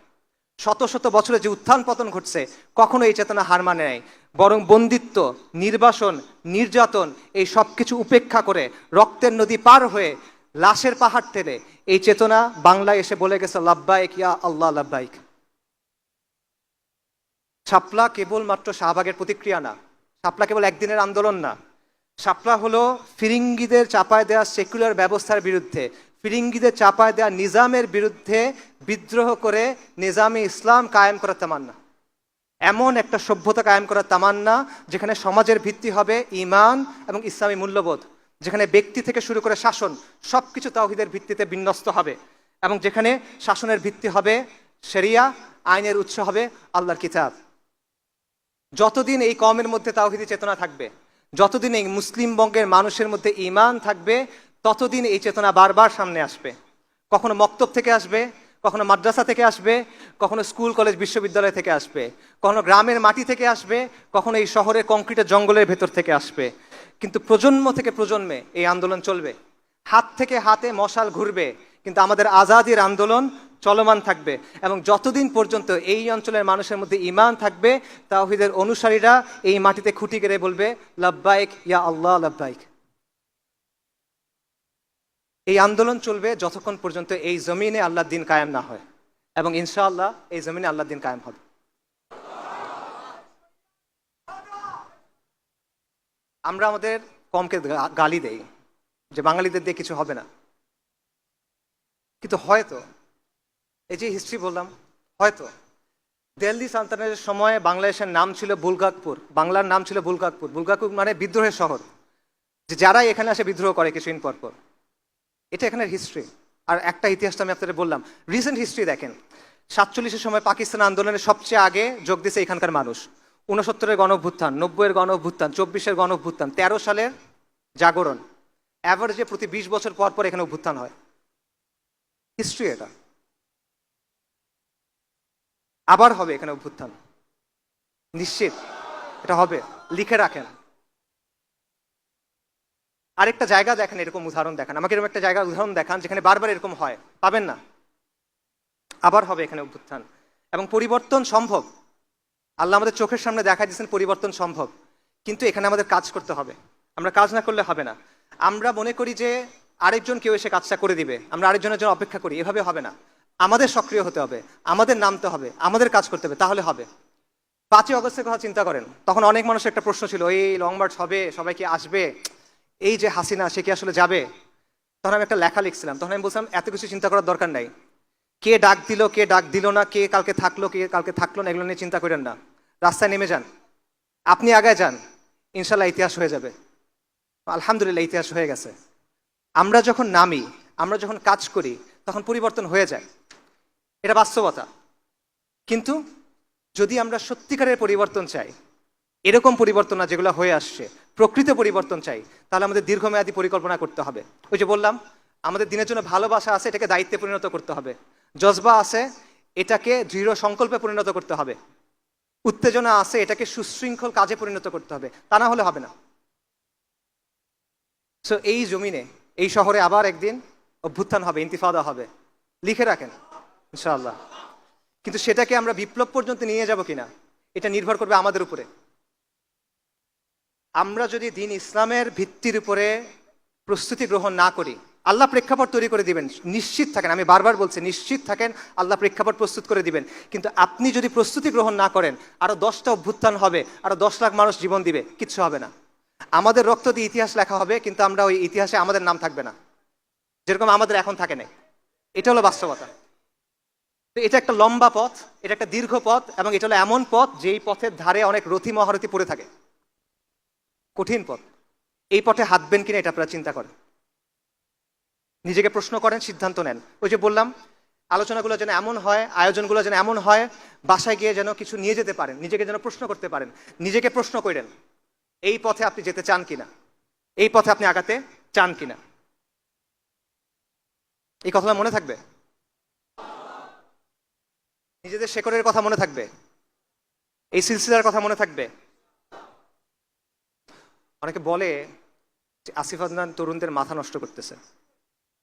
শত শত বছরে যে উত্থান পতন ঘটছে, কখনো এই চেতনা হার মানে নাই, বরং বন্দিত্ব, নির্বাসন, নির্যাতন এই সব কিছু উপেক্ষা করে রক্তের নদী পার হয়ে লাশের পাহাড় ঠেলে এই চেতনা বাংলায় এসে বলে গেছে লাব্বাইক ইয়া আল্লাহ লাব্বাইক। শাপলা কেবলমাত্র শাহবাগের প্রতিক্রিয়া না, শাপলা কেবল একদিনের আন্দোলন না। শাপলা হলো ফিরিঙ্গিদের চাপায় দেওয়া সেকুলার ব্যবস্থার বিরুদ্ধে, ফিরিঙ্গিদের চাপায় দেওয়া নিজামের বিরুদ্ধে বিদ্রোহ করে নিজামে ইসলাম কায়েম করার তামান্না। এমন একটা সভ্যতা কায়েম করার তামান্না যেখানে সমাজের ভিত্তি হবে ঈমান এবং ইসলামী মূল্যবোধ, যেখানে ব্যক্তি থেকে শুরু করে শাসন সবকিছু তাওহীদের ভিত্তিতে বিন্যস্ত হবে, এবং যেখানে শাসনের ভিত্তি হবে শরিয়া, আইনের উৎস হবে আল্লাহর কিতাব। যতদিন এই কওমের মধ্যে তাওহীদি চেতনা থাকবে, যতদিন এই মুসলিম বঙ্গের মানুষের মধ্যে ঈমান থাকবে, ততদিন এই চেতনা বারবার সামনে আসবে। কখনো মক্তব থেকে আসবে, কখনো মাদ্রাসা থেকে আসবে, কখনো স্কুল কলেজ বিশ্ববিদ্যালয় থেকে আসবে, কখনো গ্রামের মাটি থেকে আসবে, কখনো এই শহরের কংক্রিটের জঙ্গলের ভেতর থেকে আসবে। কিন্তু প্রজন্ম থেকে প্রজন্মে এই আন্দোলন চলবে, হাত থেকে হাতে মশাল ঘুরবে, কিন্তু আমাদের আজাদির আন্দোলন চলমান থাকবে। এবং যতদিন পর্যন্ত এই অঞ্চলের মানুষের মধ্যে ঈমান থাকবে, তাওহীদের অনুসারীরা এই মাটিতে খুঁটি গেড়ে বলবে লাব্বাইক ইয়া আল্লাহ লাব্বাইক। এই আন্দোলন চলবে যতক্ষণ পর্যন্ত এই জমিনে আল্লাহর দিন কায়েম না হয়, এবং ইনশাআল্লাহ এই জমিনে আল্লাহর দিন কায়েম হবে। আমরা আমাদের কমকে গালি দেই যে বাঙালিদের দিয়ে কিছু হবে না, কিন্তু হয়তো এই যে হিস্ট্রি বললাম, হয়তো দিল্লি সালতানাতের সময় বাংলাদেশের নাম ছিল বুলগাকপুর, বাংলার নাম ছিল বুলগাকপুর। বুলগাকপুর মানে বিদ্রোহের শহর, যে যারা এখানে আসে বিদ্রোহ করে কিছুদিন পর পর। এটা এখানের হিস্ট্রি। আর একটা ইতিহাসটা আমি আপনাদের বললাম, রিসেন্ট হিস্ট্রি দেখেন। 47-এর সময় পাকিস্তান আন্দোলনের সবচেয়ে আগে যোগ দিয়েছে এখানকার মানুষ। 69-এর গণ অভ্যুত্থান, 90-এর গণ অভ্যুত্থান, 24-এর গণ অভ্যুত্থান, 13 সালের জাগরণ, অ্যাভারেজে প্রতি 20 বছর পর পর এখানে অভ্যুত্থান হয়। হিস্ট্রি এটা। আবার হবে এখানে অভ্যুত্থান, নিশ্চিত এটা হবে, লিখে রাখেন। আরেকটা জায়গা দেখেন, এরকম উদাহরণ দেখান আমাকে, এরকম একটা জায়গার উদাহরণ দেখান যেখানে বারবার এরকম হয়, পাবেন না। আবার হবে এখানে অভ্যুত্থান, এবং পরিবর্তন সম্ভব। আল্লাহ আমাদের চোখের সামনে দেখা দিয়েছেন পরিবর্তন সম্ভব, কিন্তু এখানে আমাদের কাজ করতে হবে। আমরা কাজ না করলে হবে না। আমরা মনে করি যে আরেকজন কেউ এসে কাজটা করে দিবে, আমরা আরেকজনের জন্য অপেক্ষা করি, এভাবে হবে না। আমাদের সক্রিয় হতে হবে, আমাদের নামতে হবে, আমাদের কাজ করতে হবে, তাহলে হবে। 5ই অগস্টের কথা চিন্তা করেন, তখন অনেক মানুষের একটা প্রশ্ন ছিল, এই লং মার্চ হবে, সবাই কি আসবে, এই যে হাসিনা সে কি আসলে যাবে? তখন আমি একটা লেখা লিখছিলাম, তখন আমি বলছিলাম এত কিছু চিন্তা করার দরকার নাই। কে ডাক দিল, কে ডাক দিল না, কে কালকে থাকলো, কে কালকে থাকলো না, এগুলো নিয়ে চিন্তা করেন না। রাস্তায় নেমে যান, আপনি আগায় যান, ইনশাল্লাহ ইতিহাস হয়ে যাবে। আলহামদুলিল্লাহ ইতিহাস হয়ে গেছে। আমরা যখন নামি, আমরা যখন কাজ করি, তখন পরিবর্তন হয়ে যায়, এটা বাস্তবতা। কিন্তু যদি আমরা সত্যিকারের পরিবর্তন চাই, এরকম পরিবর্তন না যেগুলো হয়ে আসছে, প্রকৃত পরিবর্তন চাই, তাহলে আমাদের দীর্ঘমেয়াদী পরিকল্পনা করতে হবে। ওই যে বললাম, আমাদের দিনের জন্য ভালোবাসা আছে, এটাকে দায়িত্বে পরিণত করতে হবে। জজবা আছে, এটাকে দৃঢ় সংকল্পে পরিণত করতে হবে। উত্তেজনা আছে, এটাকে সুশৃঙ্খল কাজে পরিণত করতে হবে, তা না হলে হবে না। সো এই জমিনে, এই শহরে আবার একদিন অভ্যুত্থান হবে, ইন্তিফাদা হবে, লিখে রাখেন ইনশাআল্লাহ। কিন্তু সেটাকে আমরা বিপ্লব পর্যন্ত নিয়ে যাব কিনা, এটা নির্ভর করবে আমাদের উপরে। আমরা যদি দিন ইসলামের ভিত্তির উপরে প্রস্তুতি গ্রহণ না করি, আল্লাহ প্রেক্ষাপট তৈরি করে দিবেন, নিশ্চিত থাকেন, আমি বারবার বলছি নিশ্চিত থাকেন, আল্লাহ প্রেক্ষাপট প্রস্তুত করে দিবেন। কিন্তু আপনি যদি প্রস্তুতি গ্রহণ না করেন, আরো 10টা অভ্যুত্থান হবে, আরো 10 লাখ মানুষ জীবন দিবে, কিচ্ছু হবে না। আমাদের রক্ত দিয়ে ইতিহাস লেখা হবে, কিন্তু আমরা ওই ইতিহাসে আমাদের নাম থাকবে না, যেরকম আমাদের এখন থাকে না। এটা হলো বাস্তবতা। তো এটা একটা লম্বা পথ, এটা একটা দীর্ঘ পথ, এবং এটা হলো এমন পথ যেই পথের ধারে অনেক রথী মহারথী পড়ে থাকে, কঠিন পথ। এই পথে হাঁটবেন কিনা এটা আপনারা চিন্তা করেন, নিজেকে প্রশ্ন করেন, সিদ্ধান্ত নেন। ওই যে বললাম, আলোচনাগুলো যেন এমন হয়, আয়োজনগুলো যেন এমন হয়, বাসায় গিয়ে যেন কিছু নিয়ে যেতে পারেন, নিজেকে যেন প্রশ্ন করতে পারেন, নিজেকে প্রশ্ন করেন এই পথে আপনি যেতে চান কিনা, এই পথে আপনি আগাতে চান কিনা। এই কথাটা মনে থাকবে, নিজেদের শেকড়ের কথা মনে থাকবে, এই সিলসিলার কথা মনে থাকবে। অনেকে বলে যে আসিফ আদনান তরুণদের মাথা নষ্ট করতেছে।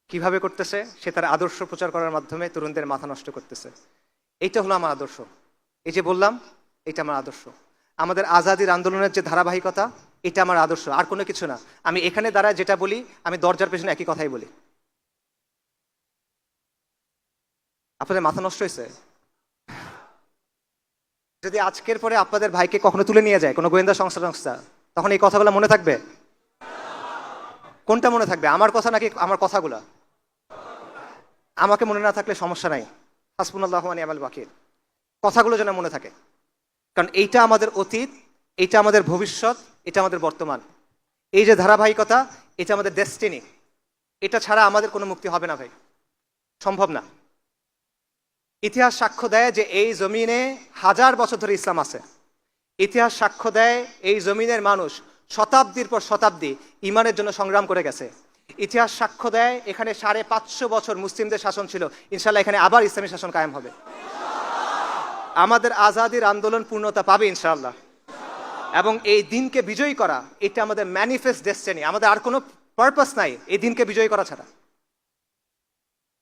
কিভাবে করতেছে? সে তার আদর্শ প্রচার করার মাধ্যমে তরুণদের মাথা নষ্ট করতেছে। এইটা হলো আমার আদর্শ। এই যে বললাম, এটা আমার আদর্শ। আমাদের আজাদির আন্দোলনের যে ধারাবাহিকতা, এটা আমার আদর্শ, আর কোনো কিছু না। আমি এখানে দাঁড়ায় যেটা বলি, আমি দরজার পেছনে একই কথাই বলি। আপনাদের মাথা নষ্ট হয়েছে? যদি আজকের পরে আপনাদের ভাইকে কখনো তুলে নিয়ে যায় কোনো গোয়েন্দা সংস্থা, তখন এই কথাগুলো মনে থাকবে? কোনটা মনে থাকবে, আমার কথা নাকি আমার কথাগুলা? আমাকে মনে না থাকলে সমস্যা নাই, হাসবুনাল্লাহু ওয়া নি'মাল ওয়াকিল। কথাগুলো যেন মনে থাকে, কারণ এইটা আমাদের অতীত, এটা আমাদের ভবিষ্যৎ, এটা আমাদের বর্তমান। এই যে ধারাবাহিকতা, এটা আমাদের ডেস্টিনি। এটা ছাড়া আমাদের কোনো মুক্তি হবে না ভাই, সম্ভব না। ইতিহাস সাক্ষ্য দেয় যে এই জমিনে 1000 বছর ধরে ইসলাম আছে। ইতিহাস সাক্ষ্য দেয় এই জমিনের মানুষ শতাব্দীর পর শতাব্দী ইমানের জন্য সংগ্রাম করে গেছে। ইতিহাস সাক্ষ্য দেয় এখানে 550 বছর মুসলিমদের শাসন ছিল, ইনশাল্লাহ এখানে আবার ইসলামী শাসন কায়েম হবে। আমাদের আজাদির আন্দোলন পূর্ণতা পাবে ইনশাআল্লাহ, এবং এই দিনকে বিজয়ী করা, এটা আমাদের ম্যানিফেস্ট ডেস্টিনি। আমাদের আর কোনো পারপাস নাই এই দিনকে বিজয়ী করা ছাড়া।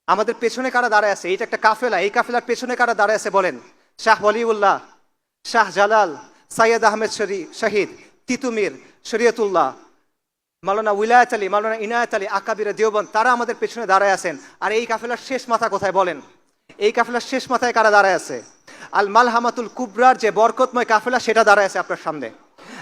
আমাদের পেছনে কারা দাঁড়ায় আছে? এটা একটা কাফেলা, এই কাফেলার পেছনে কারা দাঁড়ায় আছে বলেন? শাহ ওয়ালিউল্লাহ, শাহ জালাল, সৈয়দ আহমেদ শহীদ, তিতুমির, শরীয়তুল্লাহ, মাওলানা উলায়াত আলী, মাওলানা ইনায়াত আলী, আকাবিরে দেওবন্দ, তারা আমাদের পেছনে দাঁড়ায় আছেন। আর এই কাফেলার শেষ মাথা কোথায় বলেন? এই কাফেলার শেষ মাথায় কারা দাঁড়ায় আছে? আল মালহামাতুল কুবরার যে বরকতময় কাফেলা, সেটা দাঁড়ায় আছে আপনার সামনে।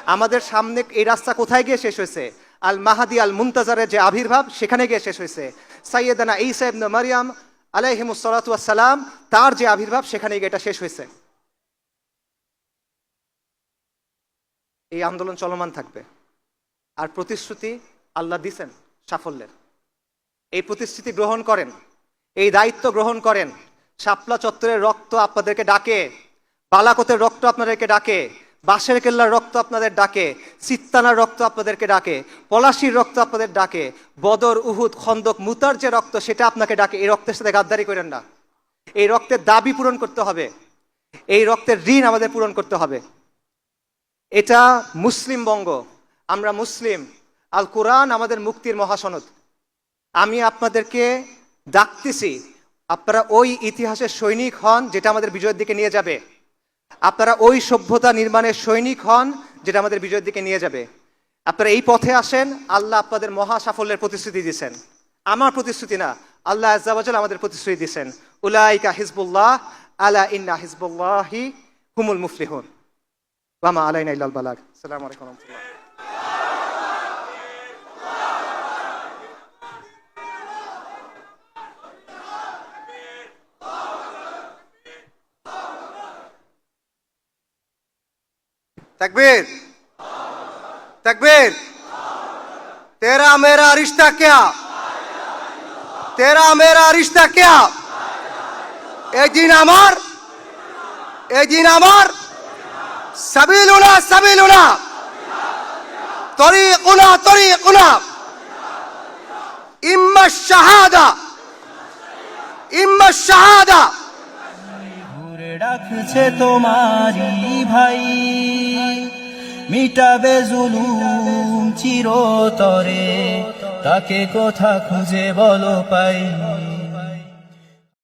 আমাদের সামনে এই রাস্তা কোথায় গিয়ে শেষ হয়েছে? আল মাহাদি আল মুনতাজারের যে আবির্ভাব, সেখানে গিয়ে শেষ হয়েছে। সাইয়েদানা ঈসা ইবনে মারইয়াম আলাইহিমুস সালাতু ওয়াস সালাম, তার যে আবির্ভাব, সেখানে গিয়ে এটা শেষ হয়েছে। এই আন্দোলন চলমান থাকবে। আর প্রতিশ্রুতি আল্লাহ দিছেন সাফল্যের। এই প্রতিশ্রুতি গ্রহণ করেন, এই দায়িত্ব গ্রহণ করেন। শাপলা চত্বরের রক্ত আপনাদেরকে ডাকে, বালাকোটের রক্ত আপনাদেরকে ডাকে, বাঁশের কেল্লার রক্ত আপনাদের ডাকে, সিত্তানার রক্ত আপনাদেরকে ডাকে, পলাশির রক্ত আপনাদের ডাকে, বদর, উহুদ, খন্দক, মুতার যে রক্ত, সেটা আপনাকে ডাকে। এই রক্তের সাথে গাদ্দারি করেন না। এই রক্তের দাবি পূরণ করতে হবে, এই রক্তের ঋণ আমাদের পূরণ করতে হবে। এটা মুসলিম বঙ্গ, আমরা মুসলিম। আল কোরআন আমাদের মুক্তির মহাসনদ। আমি আপনাদেরকে ডাকতেছি, আপনারা ওই ইতিহাসের সৈনিক হন যেটা আমাদের বিজয়ের দিকে নিয়ে যাবে। আপনারা ওই সভ্যতা নির্মাণের সৈনিক হন যেটা আমাদের বিজয়ের দিকে নিয়ে যাবে। আপনারা এই পথে আসেন। আল্লাহ আপনাদের মহা সাফল্যের প্রতিশ্রুতি দিয়েছেন। আমার প্রতিশ্রুতি না, আল্লাহ আজ্জা ওয়া জাল্লা আমাদের প্রতিশ্রুতি দিয়েছেন। উলাইকা হিজবুল্লাহ, আলা ইন্না হিজবুল্লাহি হুমুল মুফলিহুন। ওয়া মা আলাইনা ইল্লাল বালাগ। আসসালামু আলাইকুম ওয়া রাহমাতুল্লাহ। तकबीर तकबीर। तेरा मेरा रिश्ता क्या, तेरा मेरा रिश्ता क्या? ए दिन अमर, ए दिन अमर। सबीलुना सबीलुना, तरीकुना तरीकुना। इम्मा शहादा, इम्मा शहादा। ঘুরে ডাকছে তোমারি ভাই, মিটাবে জুলুম চিরতরে, তাকে কোথা খুঁজে বলো পাই।